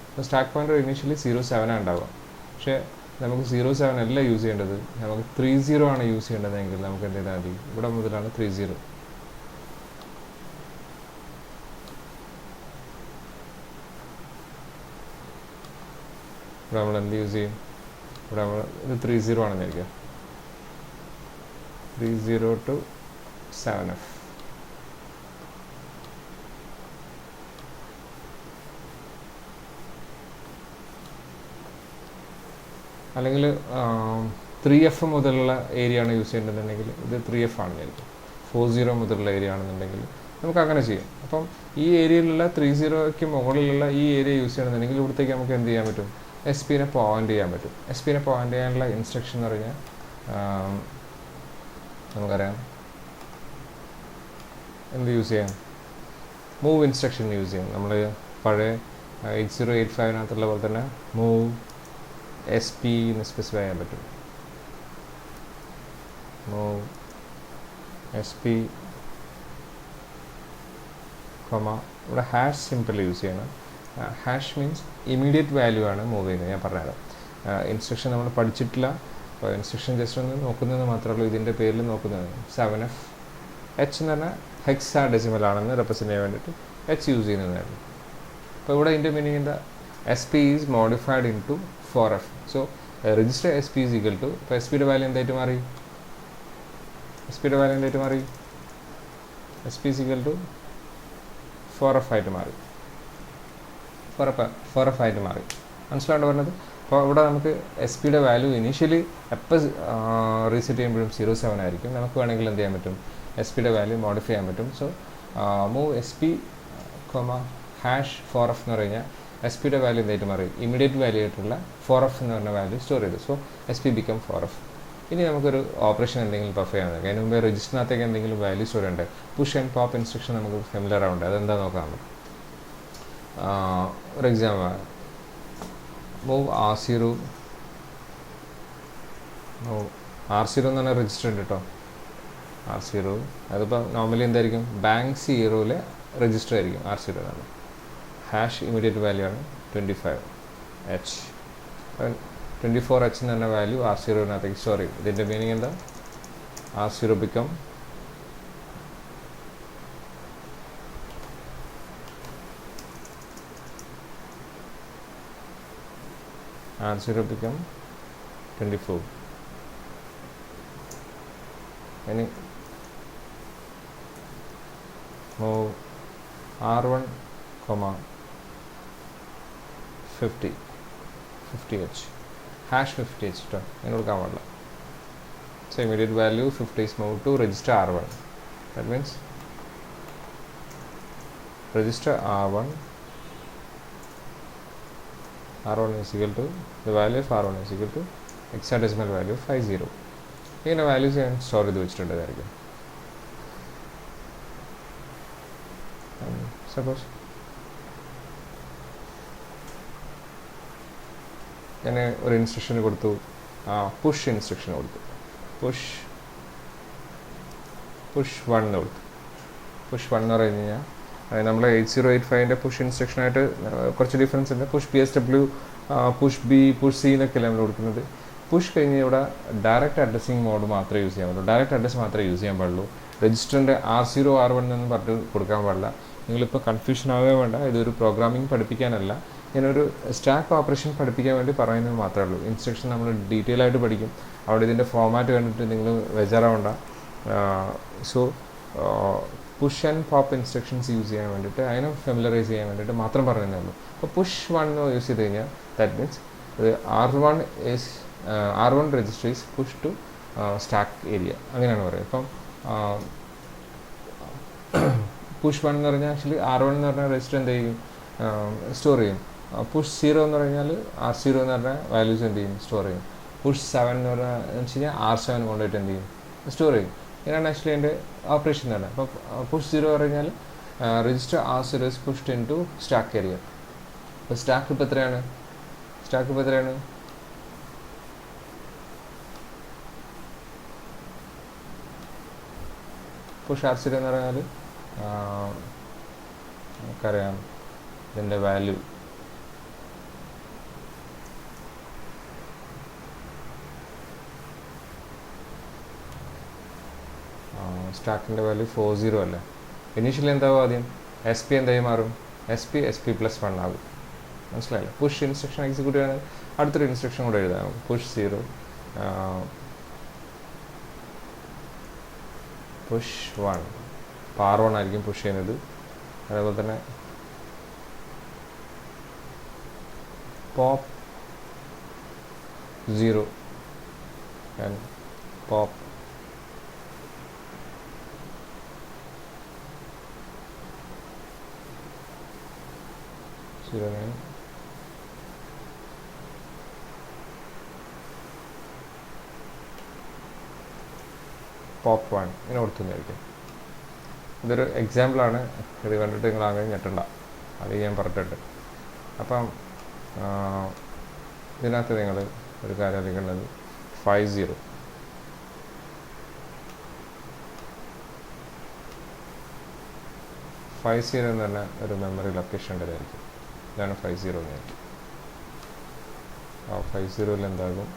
അപ്പോൾ സ്റ്റാക്ക് പോയിൻ്റർ ഇനീഷ്യലി 07 ഉണ്ടാവുക. പക്ഷേ നമുക്ക് 07 അല്ല യൂസ് ചെയ്യേണ്ടത്, നമുക്ക് 30 ആണ് യൂസ് ചെയ്യേണ്ടതെങ്കിൽ നമുക്ക് എന്ത് ചെയ്താൽ മതി? ഇവിടെ മുതലാണ് 30. ഇവിടെ നമ്മൾ എന്ത് യൂസ് ചെയ്യും? ഇവിടെ നമ്മൾ ഇത് 30 ആണെന്നിരിക്കുക. 30 to 7F. അല്ലെങ്കിൽ 3F മുതലുള്ള ഏരിയ ആണ് യൂസ് ചെയ്യേണ്ടതെന്നുണ്ടെങ്കിൽ ഇത് 3F ആണെന്നിരിക്കും. 40 മുതലുള്ള ഏരിയ ആണെന്നുണ്ടെങ്കിൽ നമുക്ക് അങ്ങനെ ചെയ്യാം. അപ്പം ഈ ഏരിയയിലുള്ള 30ക്ക് മുകളിലുള്ള ഈ ഏരിയ യൂസ് ചെയ്യണമെന്നുണ്ടെങ്കിൽ ഇവിടത്തേക്ക് നമുക്ക് എന്ത് ചെയ്യാൻ പറ്റും? എസ് പിനെ പോയിൻ്റ് ചെയ്യാൻ പറ്റും. എസ് പിനെ പോയിൻ്റ് ചെയ്യാനുള്ള ഇൻസ്ട്രക്ഷൻ എന്ന് പറഞ്ഞാൽ നമുക്കറിയാം എന്ത് യൂസ് ചെയ്യാം? മൂവ് ഇൻസ്ട്രക്ഷൻ യൂസ് ചെയ്യാം. നമ്മൾ പഴയ 8085 പോലെ തന്നെ മൂവ് എസ് പി എന്ന് സ്പെസിഫൈ ചെയ്യാൻ പറ്റും. മൂവ് എസ് പി ഇവിടെ ഹാഷ് സിമ്പിൾ യൂസ് ചെയ്യണം. ഹാഷ് മീൻസ് ഇമീഡിയറ്റ് വാല്യൂ ആണ് മൂവ് ചെയ്യുന്നത്. ഞാൻ പറഞ്ഞുതരാം. ഇൻസ്ട്രക്ഷൻ നമ്മൾ പഠിച്ചിട്ടില്ല, അപ്പോൾ ഇൻസ്ട്രക്ഷൻ ജസ്റ്റ് ഒന്ന് നോക്കുന്നത് മാത്രമേ ഉള്ളൂ. ഇതിൻ്റെ പേരിൽ നോക്കുന്നത് 7F. എച്ച് എന്ന് പറഞ്ഞാൽ ഹെക്സാ ഡെസിമൽ ആണെന്ന് റെപ്രസെൻ്റ് ചെയ്യാൻ വേണ്ടിയിട്ട് എച്ച് യൂസ് ചെയ്യുന്നതാണ്. അപ്പോൾ ഇവിടെ ഇതിൻ്റെ മീനിങ് എന്താ? S P is modified in to 4F. So register S P is equal to, ഇപ്പോൾ എസ് പിയുടെ വാല്യൂ എന്തായിട്ട് മാറി? എസ് പിയുടെ വാല്യൂ എന്തായിട്ട് മാറി? S P is equal to 4F ആയിട്ട് മാറി. 4F ആയിട്ട് മാറി. മനസ്സിലാണ്ട് പറഞ്ഞത്? അപ്പോൾ ഇവിടെ നമുക്ക് എസ് പിയുടെ വാല്യൂ ഇനീഷ്യലി എപ്പോൾ റീസെറ്റ് ചെയ്യുമ്പോഴും 07 ആയിരിക്കും. നമുക്ക് വേണമെങ്കിൽ എന്ത് ചെയ്യാൻ പറ്റും? എസ് പിയുടെ വാല്യൂ മോഡിഫൈ ചെയ്യാൻ പറ്റും. So move S P hash 4F എന്ന് പറഞ്ഞു കഴിഞ്ഞാൽ എസ് പിയുടെ വാല്യൂ എന്തായിട്ട് മാറി? ഇമീഡിയറ്റ് വാല്യൂ ആയിട്ടുള്ള 4F എന്ന് പറഞ്ഞ വാല്യൂ സ്റ്റോർ ചെയ്തു. So S P become 4F. ഇനി നമുക്കൊരു ഓപ്പറേഷൻ എന്തെങ്കിലും പെർഫോം ചെയ്യാൻ നോക്കാം. അതിന് മുമ്പേ രജിസ്റ്ററിനകത്തേക്ക് എന്തെങ്കിലും വാല്യൂ സ്റ്റോർ ഉണ്ട്. പുഷ് ആൻഡ് പോപ്പ് ഇൻസ്ട്രക്ഷൻ നമുക്ക് ഫെമിലർ ആവുന്നുണ്ട്. അതെന്താ നോക്കാം നമുക്ക്. ഒരു എക്സാമ്പിൾ, മൂവ് R0 എന്ന് പറഞ്ഞാൽ രജിസ്റ്റർ ഉണ്ട് കേട്ടോ. R0 അതിപ്പോൾ നോർമലി എന്തായിരിക്കും? ബാങ്ക് 0 രജിസ്റ്റർ ആയിരിക്കും R0 എന്നാണ്. ഹാഷ് ഇമീഡിയറ്റ് വാല്യൂ ആണ് 25H. 24H എന്ന് പറഞ്ഞ വാല്യൂ R0-നകത്തേക്ക് സ്റ്റോർ ചെയ്യും. ഇതിൻ്റെ മീനിങ് എന്താ? R0 become R0 become 24. Any move R1, 50H. Hash 50H. So immediate value 50 is moved to register R1. That means register R1 is equal to the value of R1 is equal to hexadecimal value 50. ഇങ്ങനെ values ഞാൻ store ചെയ്ത് വെച്ചിട്ടുണ്ടായിരിക്കും. Suppose ഞാൻ ഒരു instruction കൊടുത്തു, push instruction കൊടുത്തു. Push 1 എന്ന് കൊടുത്തു. Push 1 എന്ന് പറഞ്ഞു കഴിഞ്ഞാൽ നമ്മൾ 8085 പുഷ് ഇൻസ്ട്രക്ഷനായിട്ട് കുറച്ച് ഡിഫറൻസ് ഉണ്ട്. Push PSW, push B, push C എന്നൊക്കെയല്ല നമ്മൾ കൊടുക്കുന്നത്. പുഷ് കഴിഞ്ഞ് ഇവിടെ ഡയറക്റ്റ് അഡ്രസ്സിങ് മോഡ് മാത്രമേ യൂസ് ചെയ്യാൻ പാടുള്ളൂ. ഡയറക്റ്റ് അഡ്രസ്സ് മാത്രമേ യൂസ് ചെയ്യാൻ പാടുള്ളൂ. രജിസ്റ്ററിൻ്റെ R0 R1 എന്ന് പറഞ്ഞിട്ട് കൊടുക്കാൻ പാടില്ല. നിങ്ങളിപ്പോൾ കൺഫ്യൂഷൻ ആവുകയും വേണ്ട. ഇതൊരു പ്രോഗ്രാമിംഗ് പഠിപ്പിക്കാനല്ല, ഞാനൊരു സ്റ്റാക്ക് ഓപ്പറേഷൻ പഠിപ്പിക്കാൻ വേണ്ടി പറയുന്നത് മാത്രമേ ഉള്ളൂ. ഇൻസ്ട്രക്ഷൻ നമ്മൾ ഡീറ്റെയിൽ ആയിട്ട് പഠിക്കും. അവിടെ ഇതിൻ്റെ ഫോമാറ്റ് കണ്ടിട്ട് നിങ്ങൾ ബേജാറാവണ്ട. So push and pop instructions use ചെയ്യാൻ വേണ്ടിയിട്ട് അതിനെ ഫെമിലറൈസ് ചെയ്യാൻ വേണ്ടിയിട്ട് മാത്രം പറഞ്ഞതേ ഉള്ളൂ. അപ്പോൾ പുഷ് 1 എന്ന് യൂസ് ചെയ്ത് കഴിഞ്ഞാൽ that means R1 register is push to stack area, അങ്ങനെയാണ് പറയുക. ഇപ്പം പുഷ് 1 എന്ന് പറഞ്ഞാൽ ആക്ച്വലി R1 എന്ന് പറഞ്ഞാൽ രജിസ്റ്റർ എന്ത് ചെയ്യും, സ്റ്റോർ ചെയ്യും. പുഷ് 0 എന്ന് പറഞ്ഞാൽ R0 എന്ന് പറഞ്ഞാൽ വാല്യൂസ് എന്ത് ചെയ്യും, സ്റ്റോർ ചെയ്യും. പുഷ് 7 എന്ന് പറഞ്ഞാൽ വെച്ച് കഴിഞ്ഞാൽ R7 കൊണ്ടുപോയിട്ട് എന്ത് ചെയ്യും, സ്റ്റോർ ചെയ്യും. ഇങ്ങനെയാണ് ആക്ച്വലി എൻ്റെ ഓപ്പറേഷൻ തന്നെ. അപ്പോൾ പുഷ് 0 പറഞ്ഞാൽ register R0 is pushed in to stack area. അപ്പോൾ സ്റ്റാക്ക് ഇപ്പോൾ എത്രയാണ്, പുഷ് R0 എന്ന് പറഞ്ഞാൽ നമുക്കറിയാം ഇതിൻ്റെ വാല്യൂ സ്റ്റാക്കിൻ്റെ വാല്യൂ 40 അല്ലേ. ഇനീഷ്യലി എന്താവും, ആദ്യം SP എന്തായി മാറും, SP +1 ആകും. മനസ്സിലായില്ലേ? പുഷ് ഇൻസ്ട്രക്ഷൻ എക്സിക്യൂട്ട് ചെയ്യണം. അടുത്തൊരു ഇൻസ്ട്രക്ഷൻ കൂടെ എഴുതാം, പുഷ് 0 പുഷ് 1. അപ്പോൾ R1 ആയിരിക്കും പുഷ് ചെയ്യുന്നത്. അതേപോലെ തന്നെ പോപ്പ് 0 ആൻഡ് പോപ്പ് 09 പോപ്പ് 1 ഇങ്ങനെ കൊടുത്തുന്നതായിരിക്കും. ഇതൊരു എക്സാമ്പിളാണ്, ഇത് കണ്ടിട്ട് നിങ്ങൾ അങ്ങനെ ഞെട്ടണ്ട, അത് ഞാൻ പറഞ്ഞിട്ടുണ്ട്. അപ്പം ഇതിനകത്ത് നിങ്ങൾ ഒരു കാര്യം അറിയിക്കേണ്ടത് 50 എന്ന് പറഞ്ഞ ഒരു മെമ്മറി ലൊക്കേഷൻ ഉണ്ടായിരിക്കും. ഇതാണ് 50 എന്നായിരിക്കും. ആ 50 എന്താകും,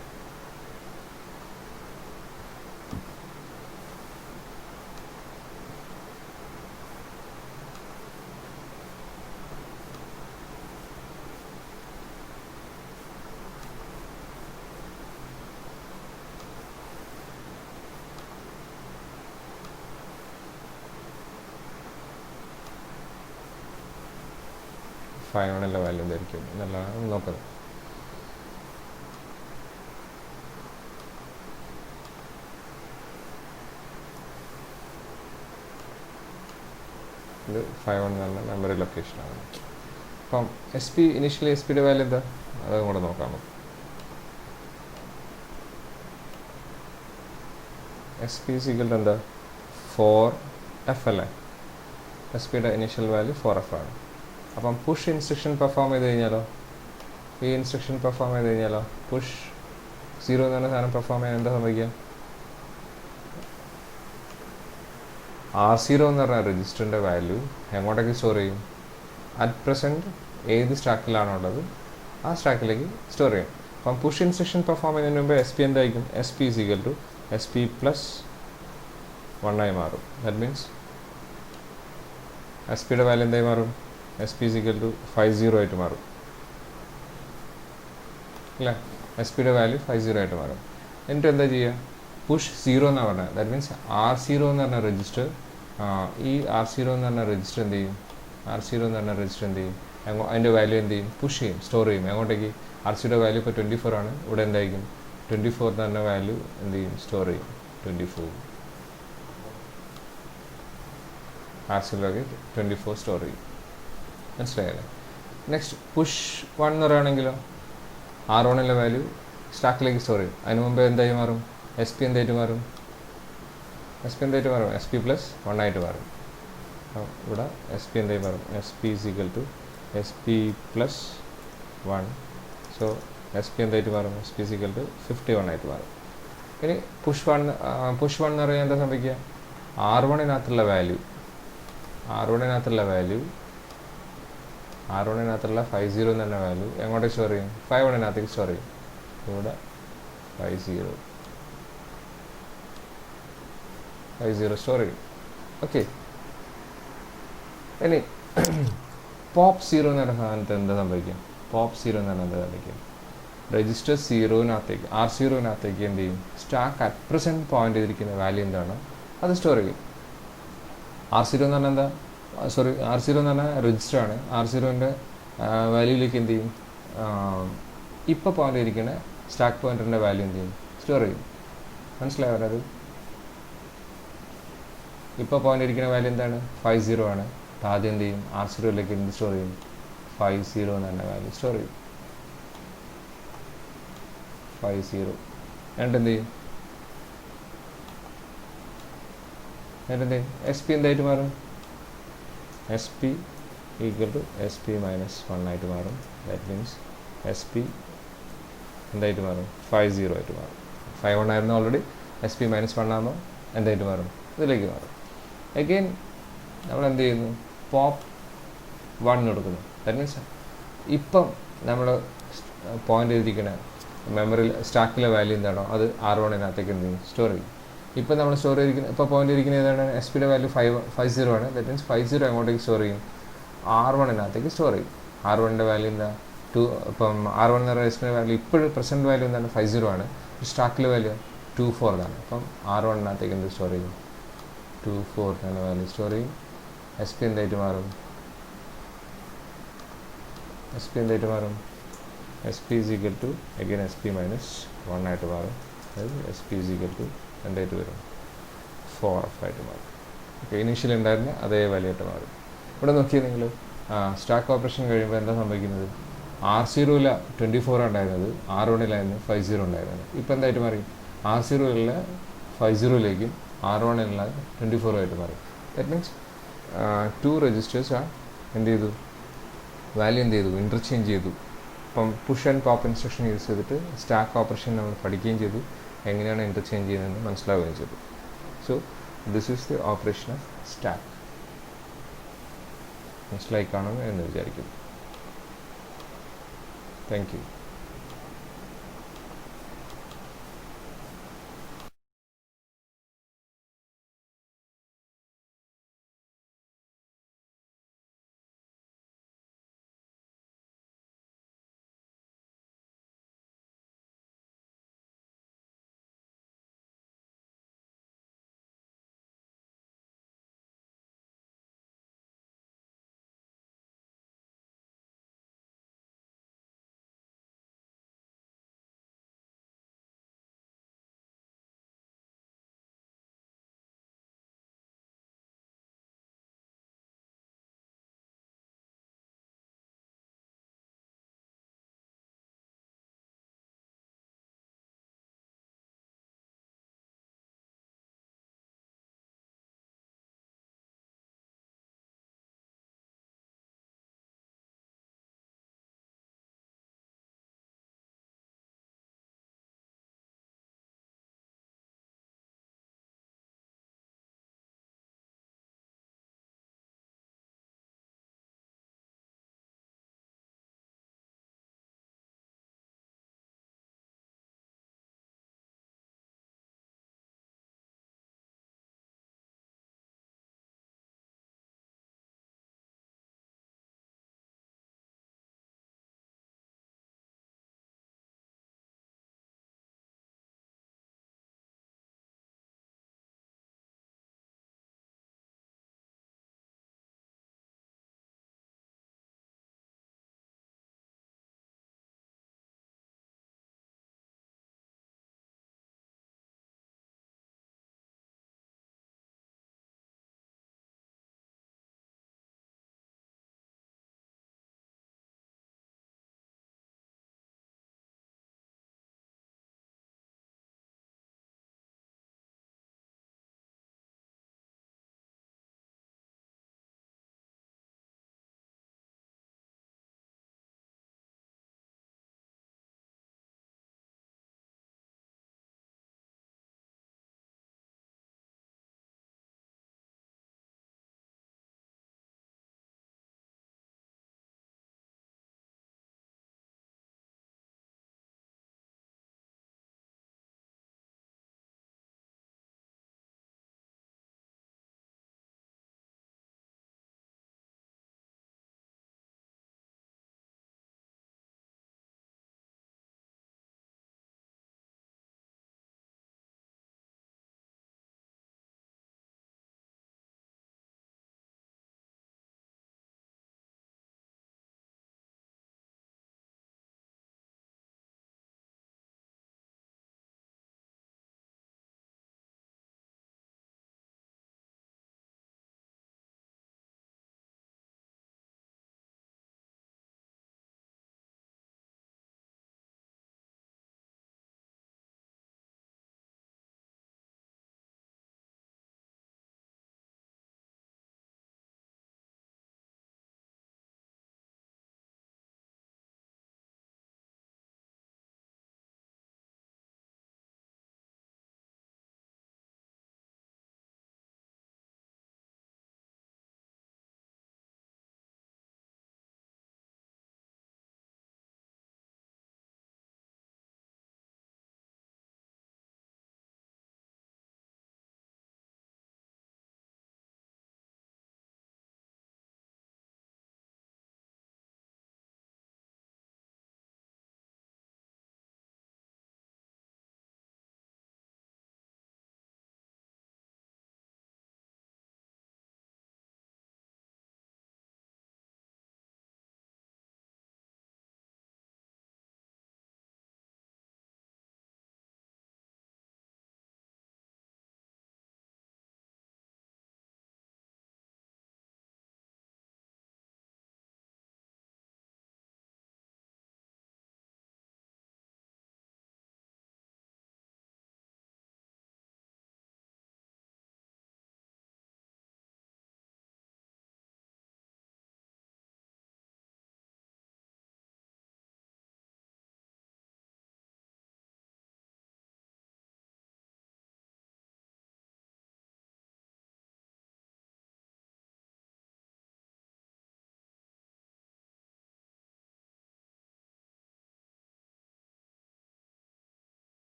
ഫൈനലിൻ്റെ വാല്യൂ എന്തായിരിക്കും എന്നുള്ളതാണ് നോക്കുന്നത്. ഇത് 51 എന്ന് പറഞ്ഞ മെമ്മറി ലൊക്കേഷനാണ്. അപ്പം ഇനീഷ്യലി SP വാല്യൂ എന്താ, അതും കൂടെ നോക്കാം. SP എന്താ 4F അല്ലേ. SP ഇനീഷ്യൽ വാല്യൂ 4F ആണ്. അപ്പം പുഷ് ഇൻസ്ട്രക്ഷൻ പെർഫോം ചെയ്ത് കഴിഞ്ഞാലോ, ഈ ഇൻസ്ട്രക്ഷൻ പെർഫോം ചെയ്ത് കഴിഞ്ഞാലോ, പുഷ് 0 എന്ന് പറഞ്ഞ സാധനം പെർഫോം ചെയ്യാൻ എന്താ സംഭവിക്കുക, R0 എന്ന് പറഞ്ഞ രജിസ്റ്ററിൻ്റെ വാല്യൂ എങ്ങോട്ടേക്ക് സ്റ്റോർ ചെയ്യും, അറ്റ് പ്രസൻറ്റ് ഏത് സ്റ്റാക്കിലാണോ ഉള്ളത് ആ സ്റ്റാക്കിലേക്ക് സ്റ്റോർ ചെയ്യും. അപ്പം പുഷ് ഇൻസ്ട്രക്ഷൻ പെർഫോം ചെയ്യുന്നതിന് മുമ്പ് SP എന്തായിരിക്കും, SP +1 ആയി മാറും. ദാറ്റ് മീൻസ് SP വാല്യൂ എന്തായി മാറും, SP 50 ആയിട്ട് മാറും അല്ലേ. SP വാല്യൂ 50 ആയിട്ട് മാറും. എന്നിട്ട് എന്താ ചെയ്യുക, പുഷ് 0 എന്നാണ് പറഞ്ഞത്. ദാറ്റ് മീൻസ് R0 എന്ന് പറഞ്ഞ രജിസ്റ്റർ, ഈ R0 എന്ന് പറഞ്ഞ രജിസ്റ്റർ എന്ത് ചെയ്യും, അതിൻ്റെ വാല്യൂ എന്ത് ചെയ്യും, പുഷ് ചെയ്യും, സ്റ്റോർ ചെയ്യും. എങ്ങോട്ടേക്ക്, R0 വാല്യൂ ഇപ്പോൾ 24 ആണ്. ഇവിടെ എന്തായിരിക്കും, 24 എന്ന് പറഞ്ഞ വാല്യൂ എന്ത് ചെയ്യും, സ്റ്റോർ ചെയ്യും. 24 R0 24 സ്റ്റോർ ചെയ്യും. മനസ്സിലായല്ലേ. നെക്സ്റ്റ് പുഷ് 1 എന്ന് പറയുകയാണെങ്കിലോ, R1 വാല്യൂ സ്റ്റാക്കിലേക്ക് സ്റ്റോർ ചെയ്യും. അതിന് മുമ്പ് എന്തായി മാറും, SP എന്തായിട്ട് മാറും, SP +1 ആയിട്ട് മാറും. ഇവിടെ SP എന്തായി മാറും, SP +1. സോ SP എന്തായിട്ട് മാറും, SP 51 ആയിട്ട് മാറും. ഇനി പുഷ് 1 എന്ന് പറയാൻ എന്താ സംഭവിക്കുക, R1 വാല്യൂ R1 50 എന്ന് പറഞ്ഞ വാല്യൂ എങ്ങോട്ടേക്ക് സ്റ്റോർ ചെയ്യും, 51 സ്റ്റോർ ചെയ്യും. ഇവിടെ 50 സ്റ്റോർ ചെയ്യും. ഓക്കെ. ഇനി പോപ്പ് 0 എന്ന് പറഞ്ഞ സാധനത്ത് എന്താ സംഭവിക്കും, രജിസ്റ്റർ 0-നകത്തേക്ക് R0-നകത്തേക്ക് എന്ത് ചെയ്യും, സ്റ്റാക്ക് അറ്റ് പ്രസൻറ്റ് പോയിന്റ് ചെയ്തിരിക്കുന്ന വാല്യൂ എന്താണ് അത് സ്റ്റോർ ചെയ്യും. R0 എന്ന് പറഞ്ഞാൽ എന്താ, സോറി, R0 എന്ന് പറഞ്ഞാൽ രജിസ്റ്റർ ആണ്. R0ൻ്റെ വാല്യൂയിലേക്ക് എന്ത് ചെയ്യും, ഇപ്പോൾ പോയിൻ്റ് ഇരിക്കുന്ന സ്റ്റാക്ക് പോയിൻ്ററിൻ്റെ വാല്യൂ എന്ത് ചെയ്യും, സ്റ്റോർ ചെയ്യും. മനസ്സിലായോ അത്? ഇപ്പോൾ പോയിൻ്റ് ഇരിക്കുന്ന വാല്യൂ എന്താണ്, 50 ആണ്. അപ്പോൾ ആദ്യം എന്ത് ചെയ്യും, R0യിലേക്ക് എന്ത് സ്റ്റോർ ചെയ്യും, 50 എന്ന് പറഞ്ഞ വാല്യൂ സ്റ്റോർ ചെയ്യും. 50 എന്നിട്ട് എന്ത് ചെയ്യും, എന്നിട്ട് എസ് പി എന്തായിട്ട് മാറും, S P equal to S P minus 1 ആയിട്ട് മാറും. ദാറ്റ് മീൻസ് എസ് പി എന്തായിട്ട് മാറും, 50 ആയിട്ട് മാറും. 51 ആയിരുന്നു ഓൾറെഡി, എസ് പി മൈനസ് 1 ആകുമ്പോൾ എന്തായിട്ട് മാറും, ഇതിലേക്ക് മാറും. അഗെയിൻ നമ്മൾ എന്ത് ചെയ്യുന്നു, പോപ്പ് 1 കൊടുക്കുന്നു. ദാറ്റ് മീൻസ് ഇപ്പം നമ്മൾ പോയിൻ്റ് ചെയ്തിരിക്കുന്ന മെമ്മറിയിൽ സ്റ്റാക്കിലെ വാല്യൂ എന്താണോ അത് R1-നകത്തേക്ക് എന്ത് ചെയ്യും, സ്റ്റോർ ചെയ്യും. ഇപ്പം നമ്മൾ സ്റ്റോർ ചെയ്തിരിക്കുന്ന, ഇപ്പോൾ പോയിൻ്റ് ചെയ്തിരിക്കുന്ന ഏതാണ്, എസ് പിയുടെ വാല്യൂ 50 ആണ്. ദാറ്റ് മീൻസ് 50 എങ്ങോട്ടേക്ക് സ്റ്റോർ ചെയ്യും, R1-നകത്തേക്ക് സ്റ്റോർ ചെയ്യും. R1ൻ്റെ വാല്യൂ എന്താ, 2. ഇപ്പം R1 എന്ന് പറയുന്ന എസ് പിയുടെ വാല്യൂ ഇപ്പോഴും പ്രസൻറ്റ് വാല്യൂ എന്താണ്, 50 ആണ്. സ്റ്റാക്കിലെ വാല്യൂ 24 ആണ്. അപ്പം R1-നകത്തേക്ക് എന്ത് സ്റ്റോർ ചെയ്യും, 24 എന്ന വാല്യൂ സ്റ്റോർ ചെയ്യും. എസ് പി എന്തായിട്ട് മാറും, എസ് പി എന്തായിട്ട് മാറും, S P is equal to again S P minus 1 ആയിട്ട് മാറും. അതായത് S P is equal to എന്തായിട്ട് വരും, 4F ആയിട്ട് മാറും. ഓക്കെ, ഇനീഷ്യൽ ഉണ്ടായിരുന്ന അതേ വാല്യൂ മാറും. ഇവിടെ നോക്കിയാൽ നിങ്ങൾ സ്റ്റാക്ക് ഓപ്പറേഷൻ കഴിയുമ്പോൾ എന്താ സംഭവിക്കുന്നത്, R0-ൽ 24 ഉണ്ടായിരുന്നത് R1-ലായിരുന്നു 50 ഉണ്ടായിരുന്നത്. ഇപ്പോൾ എന്തായിട്ട് മാറി, R0-ലുള്ള 50-ലേക്കും R1-ലുള്ള 24 ആയിട്ട് മാറി. ദാറ്റ് മീൻസ് 2 രജിസ്റ്റേഴ്സ് എന്ത് ചെയ്തു, വാല്യൂ എന്ത് ചെയ്തു, ഇൻ്റർചേഞ്ച് ചെയ്തു. ഇപ്പം push and pop instruction use ചെയ്തിട്ട് സ്റ്റാക്ക് ഓപ്പറേഷൻ നമ്മൾ പഠിക്കുകയും ചെയ്തു, എങ്ങനെയാണ് ഇൻ്റർചേഞ്ച് ചെയ്യുന്നതെന്ന് മനസ്സിലാവുകയും ചെയ്തു. So this is the operation of stack. മനസ്സിലായി കാണും എന്ന് വിചാരിക്കുന്നു. Thank you.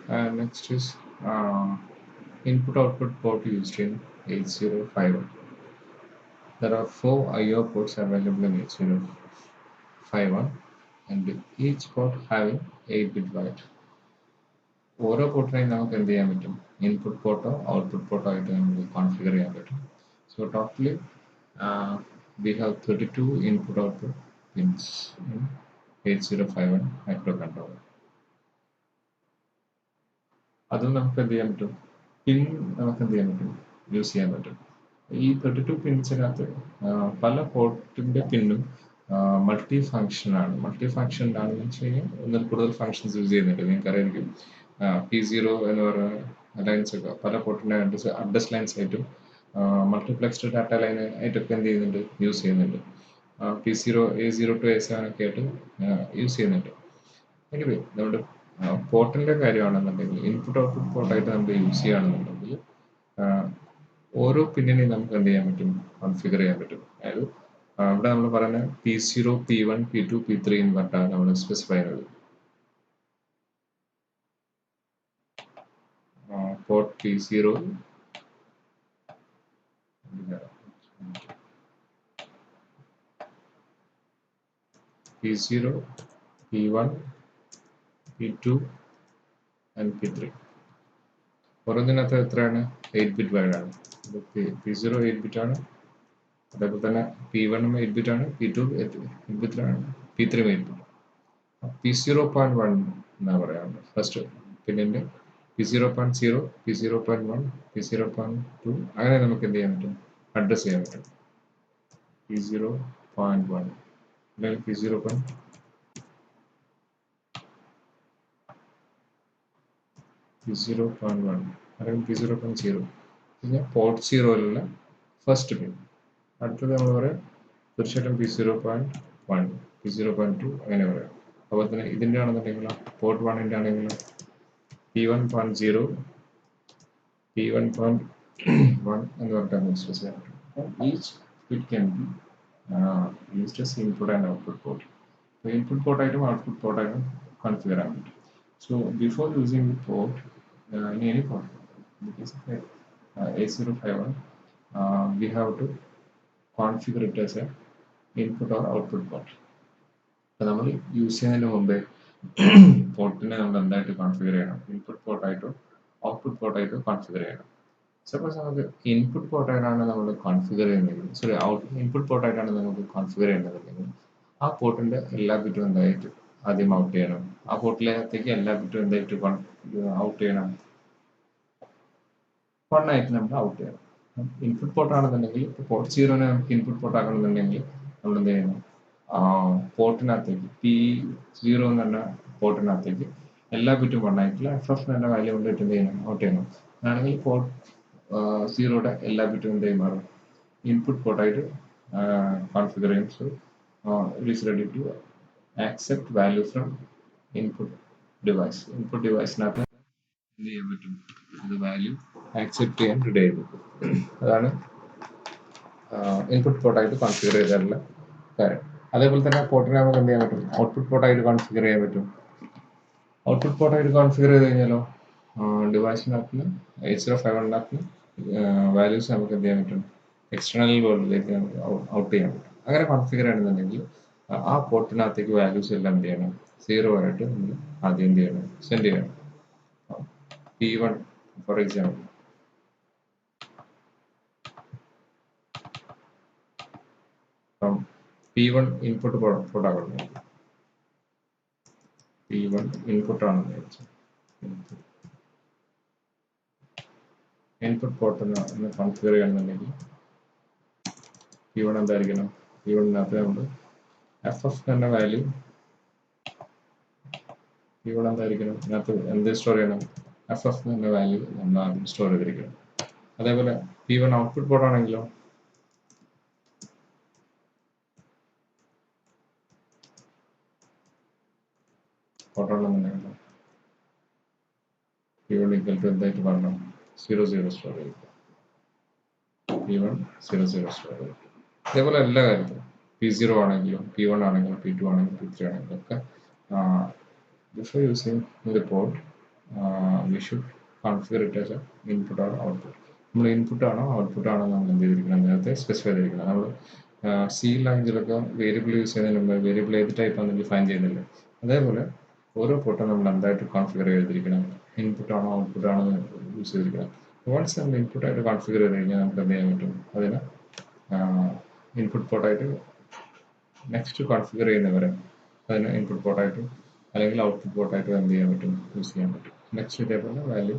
And next is input-output port used in 8051. There are 4 I/O ports available in 8051 and each port having 8-bit wide. ഓരോ പോർട്ടിനെയും നമുക്ക് എന്ത് ചെയ്യാൻ പറ്റും, ഇൻപുട്ട് പോർട്ടോ ഔട്ട്പുട്ട് പോർട്ടോ ആയിട്ട് നമുക്ക് കോൺഫിഗർ ചെയ്യാൻ പറ്റും. So totally we have 32 input output pins in 8051 microcontroller. അതും നമുക്ക് എന്ത് ചെയ്യാൻ പറ്റും, പിൻ നമുക്ക് എന്ത് ചെയ്യാൻ പറ്റും, യൂസ് ചെയ്യാൻ പറ്റും. ഈ 32 പിൻസിനകത്ത് പല പോർട്ടിന്റെ പിന്നും മൾട്ടി ഫങ്ഷൻ ആണ്. മൾട്ടി ഫങ്ഷൻ ആണെന്ന് വെച്ച് കഴിഞ്ഞാൽ ഒന്നിൽ കൂടുതൽ ഫങ്ഷൻസ് യൂസ് ചെയ്യുന്നുണ്ട്. നിങ്ങൾക്കറിയായിരിക്കും P0 എന്ന് പറയുന്ന ലൈൻസ് ഒക്കെ പല പോർട്ടിന്റെ അഡ്രസ് ലൈൻസ് ആയിട്ടും മൾട്ടിപ്ലക്സ്ഡ് ഡാറ്റ ലൈൻ ആയിട്ടൊക്കെ എന്ത് ചെയ്യുന്നുണ്ട്, യൂസ് ചെയ്യുന്നുണ്ട്. P0 A0 to A7 ഒക്കെ ആയിട്ട് യൂസ് ചെയ്യുന്നുണ്ട്. എനിവേ നമ്മുടെ പോർട്ടിന്റെ കാര്യമാണെന്നുണ്ടെങ്കിൽ ഇൻപുട്ട് ഔട്ട്പുട്ട് പോർട്ടായിട്ട് നമുക്ക് യൂസ് ചെയ്യുകയാണെന്നുണ്ടെങ്കിൽ ഓരോ പിന്നിനെയും നമുക്ക് എന്ത് ചെയ്യാൻ പറ്റും, കോൺഫിഗർ ചെയ്യാൻ പറ്റും. അതായത് ഇവിടെ നമ്മൾ പറയുന്നത് P0, P1, P2, P3 എന്ന് പറഞ്ഞാണ് നമ്മൾ സ്പെസിഫൈ ചെയ്യുന്നത്. Port P0 P0, P1, P2 and P3. ഓരോന്നിനകത്ത് എത്രയാണ്, 8-bit വൈഡ് ആണ്. P0 8-bit ആണ്, അതേപോലെ തന്നെ P1 8-bit ആണ്, P2 8-bit ആണ്, P3 8-bit. P0.1 എന്നാ പറയാറുണ്ട് ഫസ്റ്റ് പിന്നിന്റെ. P0.0, P0.1, P0.2 അങ്ങനെ നമുക്ക് എന്ത് ചെയ്യാൻ പറ്റും, അഡ്രസ് ചെയ്യാൻ പറ്റും. P0.1 അല്ലെങ്കിൽ P0.1 അല്ലെങ്കിൽ P0.0 പിന്നെ പോർട്ട് 0യിലുള്ള ഫസ്റ്റ് പിൻ. അടുത്തത് നമ്മൾ പറയാം തീർച്ചയായിട്ടും P0.1, P0.2 അങ്ങനെ പറയാം. അതുപോലെ തന്നെ ഇതിൻ്റെ ആണെന്നുണ്ടെങ്കിൽ പോർട്ട് 1ൻ്റെ ആണെങ്കിൽ P1.0, P1.1 എന്ന് പറഞ്ഞിട്ടാണ് യൂസ് ചെയ്യാൻ പറ്റും. Each bit can be used as input and output port. Input പോർട്ടായിട്ടും ഔട്ട്പുട്ട് പോർട്ടായിട്ടും കോൺഫിഗർ ചെയ്യാൻ പറ്റും. So before using the port in any port, in the case of 8051, we have to configure it as a input or output port. അപ്പോൾ നമ്മൾ use ചെയ്യുന്നതിന് മുമ്പേ പോർട്ടിനെ നമ്മൾ എന്തായിട്ട് കോൺഫിഗർ ചെയ്യണം, ഇൻപുട്ട് പോർട്ടായിട്ടോ ഔട്ട്പുട്ട് പോർട്ടായിട്ടോ കോൺഫിഗർ ചെയ്യണം. സപ്പോസ് നമുക്ക് ഇൻപുട്ട് പോർട്ടായിട്ടാണ് നമ്മൾ കോൺഫിഗർ ചെയ്യുന്നതെങ്കിൽ, സോറി ഇൻപുട്ട് പോർട്ടായിട്ടാണ് നമുക്ക് കോൺഫിഗർ ചെയ്യേണ്ടതെങ്കിൽ ആ പോർട്ടിന്റെ എല്ലാ ബിറ്റും എന്തായിട്ട് ആദ്യം ഔട്ട് ചെയ്യണം. ആ പോർട്ടിലേക്ക് എല്ലാ ബിറ്റും എന്തായിട്ട് ഔട്ട് ചെയ്യണം, 1 ആയിട്ട് നമ്മൾ ഔട്ട് ചെയ്യണം. ഇൻപുട്ട് പോർട്ട് ആണെന്നുണ്ടെങ്കിൽ പോർട്ട് 0നെ നമുക്ക് ഇൻപുട്ട് പോർട്ട് ആക്കണമെന്നുണ്ടെങ്കിൽ നമ്മൾ എന്ത് ചെയ്യണം, പോർട്ടിനകത്തേക്ക് P0 എന്ന് പറഞ്ഞ പോർട്ടിനകത്തേക്ക് എല്ലാ ബിറ്റും 1 ആയിട്ടുള്ള FF എന്ന വാല്യൂ കൊണ്ടിട്ട് എന്ത് ചെയ്യണം, ഔട്ട് ചെയ്യണം. ആണെങ്കിൽ പോർട്ട് 0യുടെ എല്ലാ ബിറ്റും എന്ത് ചെയ്യും, മാറും, ഇൻപുട്ട് പോർട്ടായിട്ട് കോൺഫിഗർ ചെയ്യും. So it is ready to accept value from input device. Input ഡിവൈസിനകത്ത് എന്ത് ചെയ്യാൻ പറ്റും, അത് വാല്യൂ ആക്സെപ്റ്റ് ചെയ്യാൻ റെഡി ആയി നിൽക്കും. അതാണ് ഇൻപുട്ട് പോർട്ടായിട്ട് കോൺഫിഗർ ചെയ്തിട്ടുള്ള കാര്യം. അതേപോലെ തന്നെ പോർട്ടിനെ നമുക്ക് എന്ത് ചെയ്യാൻ പറ്റും, ഔട്ട്പുട്ട് പോർട്ടായിട്ട് കോൺഫിഗർ ചെയ്യാൻ പറ്റും. ഔട്ട്പുട്ട് പോർട്ടായിട്ട് കോൺഫിഗർ ചെയ്ത് കഴിഞ്ഞാലോ ഡിവൈസിനകത്ത് 8051 വാല്യൂസ് നമുക്ക് എന്ത് ചെയ്യാൻ പറ്റും, എക്സ്റ്റേണൽ വേൾഡിലേക്ക് ഔട്ട് ചെയ്യാൻ പറ്റും. അങ്ങനെ കോൺഫിഗർ ചെയ്യണമെന്നുണ്ടെങ്കിൽ ആ പോർട്ടിനകത്തേക്ക് വാല്യൂസ് എല്ലാം എന്ത് ചെയ്യണം, 0 ആയിട്ട് നമ്മൾ ആദ്യം എന്ത് ചെയ്യണം, സെൻഡ് ചെയ്യണം. P1 for example, P1 input പോർട്ടാണ്, P1 ഇൻപുട്ട് ആണെന്ന് വെച്ചാൽ ഇൻപുട്ട് പോർട്ട് എന്ന് കോൺഫിഗർ ചെയ്യണമെന്നുണ്ടെങ്കിൽ P1 എന്തായിരിക്കണം, P1നകത്ത് നമ്മൾ FF എന്ന വാല്യൂ P1 എന്തായിരിക്കണം, ഇതിനകത്ത് എന്ത് സ്റ്റോർ ചെയ്യണം, FF എന്ന വാല്യൂ നമ്മൾ ആദ്യം സ്റ്റോർ ചെയ്തിരിക്കണം. അതേപോലെ P1 ഔട്ട്പുട്ട് പോർട്ട് ആണെങ്കിലോ പോർട്ടാണെന്നുണ്ടെങ്കിലോ P1 ഈക്വൽ ടു എന്തായിട്ട് പറഞ്ഞു, 00 സ്റ്റോർ ചെയ്യും. P1 00 സ്റ്റോർ ചെയ്യും. അതേപോലെ എല്ലാ കാര്യത്തിലും P0 ആണെങ്കിലും P1 ആണെങ്കിലും P2 ആണെങ്കിലും P3 ആണെങ്കിലും ഒക്കെ before using the port we should configure it as a input or output. നമ്മൾ ഇൻപുട്ട് ആണോ ഔട്ട്പുട്ട് ആണോ നമ്മൾ എന്ത് ചെയ്തിരിക്കണം, നേരത്തെ സ്പെസിഫൈ ചെയ്തിരിക്കണം. നമ്മൾ സി ലാംഗ്വേജിലൊക്കെ വേരിയബിൾ യൂസ് ചെയ്യുന്നതിന് മുമ്പ് വേരിയബിൾ ഏത് ടൈപ്പ് ആണെന്ന് ഡിഫൈൻ ചെയ്യുന്നില്ല. അതേപോലെ ഓരോ പോർട്ടും നമ്മൾ എന്തായിട്ട് കോൺഫിഗർ ചെയ്തിരിക്കണം, ഇൻപുട്ട് ആണോ ഔട്ട്പുട്ട് ആണോ യൂസ് ചെയ്തിരിക്കണം. വൺസ് നമ്മൾ ഇൻപുട്ടായിട്ട് കോൺഫിഗർ ചെയ്ത് കഴിഞ്ഞാൽ നമുക്ക് എന്ത് ചെയ്യാൻ പറ്റും, അതിന് ഇൻപുട്ട് പോർട്ടായിട്ട് നെക്സ്റ്റ് കോൺഫിഗർ ചെയ്യുന്നവരെ അതിന് ഇൻപുട്ട് പോർട്ടായിട്ടും അല്ലെങ്കിൽ ഔട്ട്പുട്ട് പോർട്ടായിട്ടും എന്ത് ചെയ്യാൻ പറ്റും, യൂസ് ചെയ്യാൻ പറ്റും. നെക്സ്റ്റ് ഇതേപോലെ വാല്യൂ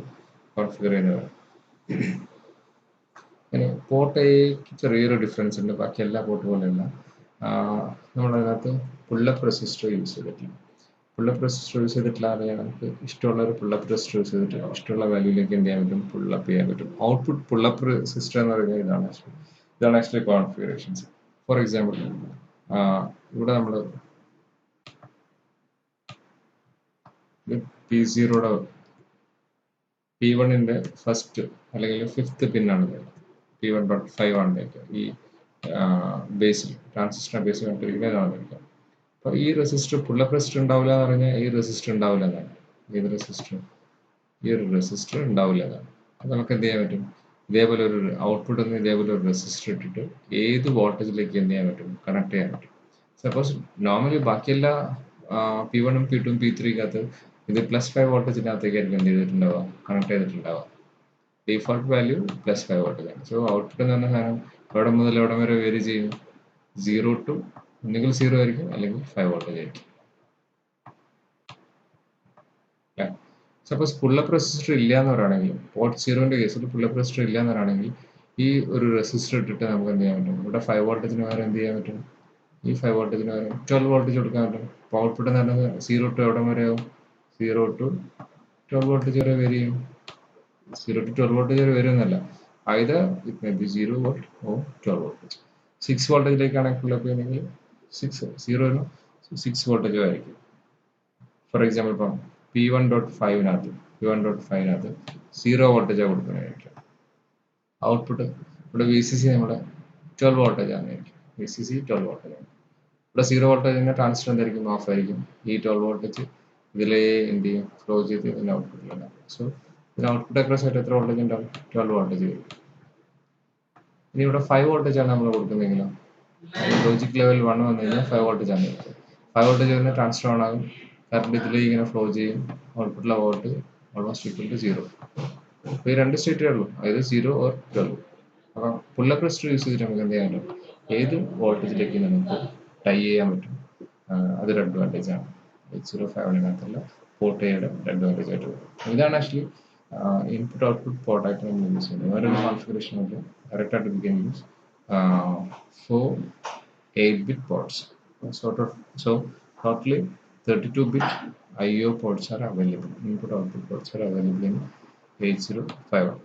കോൺഫിഗർ ചെയ്യുന്നവരെ. ഇനി പോർട്ട് എക്ക് ചെറിയൊരു ഡിഫറൻസ് ഉണ്ട്, ബാക്കി എല്ലാ പോർട്ട് പോലെയല്ല. നമ്മളതിനകത്ത് പുള്ളപ്പ് റെസിസ്റ്റർ യൂസ് ചെയ്തിട്ടില്ല. പുള്ളപ്പ് റെസിസ്റ്റർ യൂസ് ചെയ്തിട്ടില്ല അറിയാൻ നമുക്ക് ഇഷ്ടമുള്ള ഒരു പുള്ളപ്പ് റെസിസ്റ്റർ യൂസ് ചെയ്തിട്ട് ഇഷ്ടമുള്ള വാല്യൂയിലേക്ക് എന്ത് ചെയ്യാൻ പറ്റും, പുള്ളപ്പ് ചെയ്യാൻ പറ്റും. ഔട്ട്പുട്ട് പുള്ളപ്പ് റെസിസ്റ്റർ എന്ന് പറയുന്നത് ഇതാണ് ആക്ച്വലി കോൺഫിഗറേഷൻസ്. ഫോർ എക്സാമ്പിൾ ഇവിടെ നമ്മൾ P0യുടെ P1ന്റെ ഫസ്റ്റ് അല്ലെങ്കിൽ ഫിഫ്ത്ത് പിന്നാണ് P1.5 ആണ് ഈ ബേസിൽ ട്രാൻസിസ്റ്റർ ബേസിൽ കണ്ടിരിക്കുന്നത്. അപ്പോൾ ഈ റെസിസ്റ്റർ പുള്ളപ്പ് റെസിസ്റ്റർ ഉണ്ടാവില്ല എന്ന് പറഞ്ഞാൽ ഈ റെസിസ്റ്റർ ഉണ്ടാവില്ല എന്നാണ്. ഏത് റെസിസ്റ്റർ? ഈ ഒരു റെസിസ്റ്റർ ഉണ്ടാവില്ല എന്നാണ്. അത് നമുക്ക് എന്ത് ചെയ്യാൻ പറ്റും, ഇതേപോലെ ഒരു ഔട്ട്പുട്ട് നിന്ന് ഇതേപോലെ ഒരു റെസിസ്റ്റർ ഇട്ടിട്ട് ഏത് വോൾട്ടേജിലേക്ക് എന്ത് ചെയ്യാൻ പറ്റും, കണക്ട് ചെയ്യാൻ പറ്റും. സപ്പോസ് നോർമലി ബാക്കിയെല്ലാ P1ഉം P2ഉം P3കകത്ത് ഇത് +5 വോൾട്ടേജിനകത്തേക്കായിരിക്കും എന്ത് ചെയ്തിട്ടുണ്ടാവുക, കണക്ട് ചെയ്തിട്ടുണ്ടാവുക. ഡിഫോൾട്ട് വാല്യൂ +5 വോൾട്ടേജ് ആണ്. സോ ഔട്ട്പുട്ട് എന്ന് പറഞ്ഞ സാധനം എവിടെ മുതൽ എവിടെ വരെ വേരി ചെയ്യും, 0 to ഒന്നുകിൽ 0 ആയിരിക്കും അല്ലെങ്കിൽ 5 വോൾട്ടേജ് ആയിരിക്കും. സപ്പോസ് പുള്ളപ്പ് റെസിസ്റ്റർ ഇല്ല എന്ന് പറയുകയാണെങ്കിൽ, പോർട്ട് 0ന്റെ കേസിൽ പുള്ളപ്പ് റെസിസ്റ്റർ ഇല്ല എന്ന് പറയുകയാണെങ്കിൽ ഈ ഒരു റെസിസ്റ്റർ ഇട്ടിട്ട് നമുക്ക് എന്ത് ചെയ്യാൻ പറ്റും, ഇവിടെ 5 വോൾട്ടേജിന് പകരം എന്ത് ചെയ്യാൻ പറ്റും, ഈ 5 വോൾട്ടേജിന് പകരം 12 വോൾട്ടേജ് കൊടുക്കാൻ പറ്റും. അപ്പോൾ ഔട്ട്പുട്ട് എന്ന് പറഞ്ഞാൽ 0 to എവിടെ വരെ ആവും, 0 to 12 വോൾട്ടേജ് വരെ വരെ ചെയ്യും. 0 to 12 വോൾട്ടേജ് വരെ വരുന്നല്ല, either it may be 0 volt or 12 voltage. 6 വോൾട്ടേജിലേക്കാണ് pullup ചെയ്യുന്നതെങ്കിൽ 0 6 വോൾട്ടേജ് ആയിരിക്കും. ഫോർ എക്സാമ്പിൾ ഇപ്പം P1.5നകത്ത് 0 വോൾട്ടേജാണ് കൊടുക്കുന്നതായിരിക്കും. ഔട്ട്പുട്ട് ഇവിടെ VCC നമ്മുടെ 12 വോൾട്ടേജ് ആണെന്നായിരിക്കും. VCC 12 വോൾട്ടേജ് ആണ്. ഇവിടെ 0 വോൾട്ടേജിന്റെ ട്രാൻസിസ്റ്റർ എന്തായിരിക്കും, ഓഫ് ആയിരിക്കും. ഈ 12 വോൾട്ടേജ് ഇതിലെ എന്ത് ചെയ്യും, ഫ്ലോ ചെയ്ത് ഇതിന്റെ ഔട്ട്പുട്ടിലുണ്ടാവും. സോ ഇതിന് ഔട്ട്പുട്ട് അക്രോസ് ആയിട്ട് എത്ര വോൾട്ടേജ് ഉണ്ടാവും, 12 വോൾട്ടേജ് വരും. ഇനി ഇവിടെ 5 വോൾട്ടേജ് ആണ് നമ്മൾ കൊടുക്കുന്നതെങ്കിലോ, ലോജിക് ലെവൽ 1 വന്നു കഴിഞ്ഞാൽ 5 വോൾട്ടേജ് ആണ്. 5 വോൾട്ടേജ് വരുന്ന ട്രാൻസിസ്റ്റർ ഓൺ ആകും, കറണ്ട് ഇതിലേക്ക് ഇങ്ങനെ ഫ്ലോ ചെയ്യും, ഔട്ട്പുട്ടിലെ വോൾട്ടേജ് ഓൾമോസ്റ്റ് ഈക്വൽ ടു 0. അപ്പോൾ ഈ രണ്ട് സ്റ്റേറ്റേ ഉള്ളൂ, അതായത് 0 or 12. അപ്പം പുള്ളപ്പ് റെസിസ്റ്റർ യൂസ് ചെയ്തിട്ട് നമുക്ക് എന്ത് ചെയ്യാൻ പറ്റും, ഏത് വോൾട്ടേജിലേക്ക് നമുക്ക് ടൈ ചെയ്യാൻ പറ്റും. അതൊരു അഡ്വാൻറ്റേജ് ആണ്. 805നകത്തുള്ള പോർട്ട് എയുടെ അഡ്വാൻറ്റേജ് ആയിട്ട് വരും. ഇതാണ് ആക്ച്വലി ഇൻപുട്ട് ഔട്ട്പുട്ട് പോർട്ടായിട്ട് നമ്മൾ യൂസ് ചെയ്യുന്നത്. വേറെ ഒരു കോൺഫിഗറേഷൻ ഉണ്ട്, ഡയറക്റ്റായിട്ട് we can use 4 8-bit ports. So totally 32-bit IO ports are available. Input output ports are available in 8051.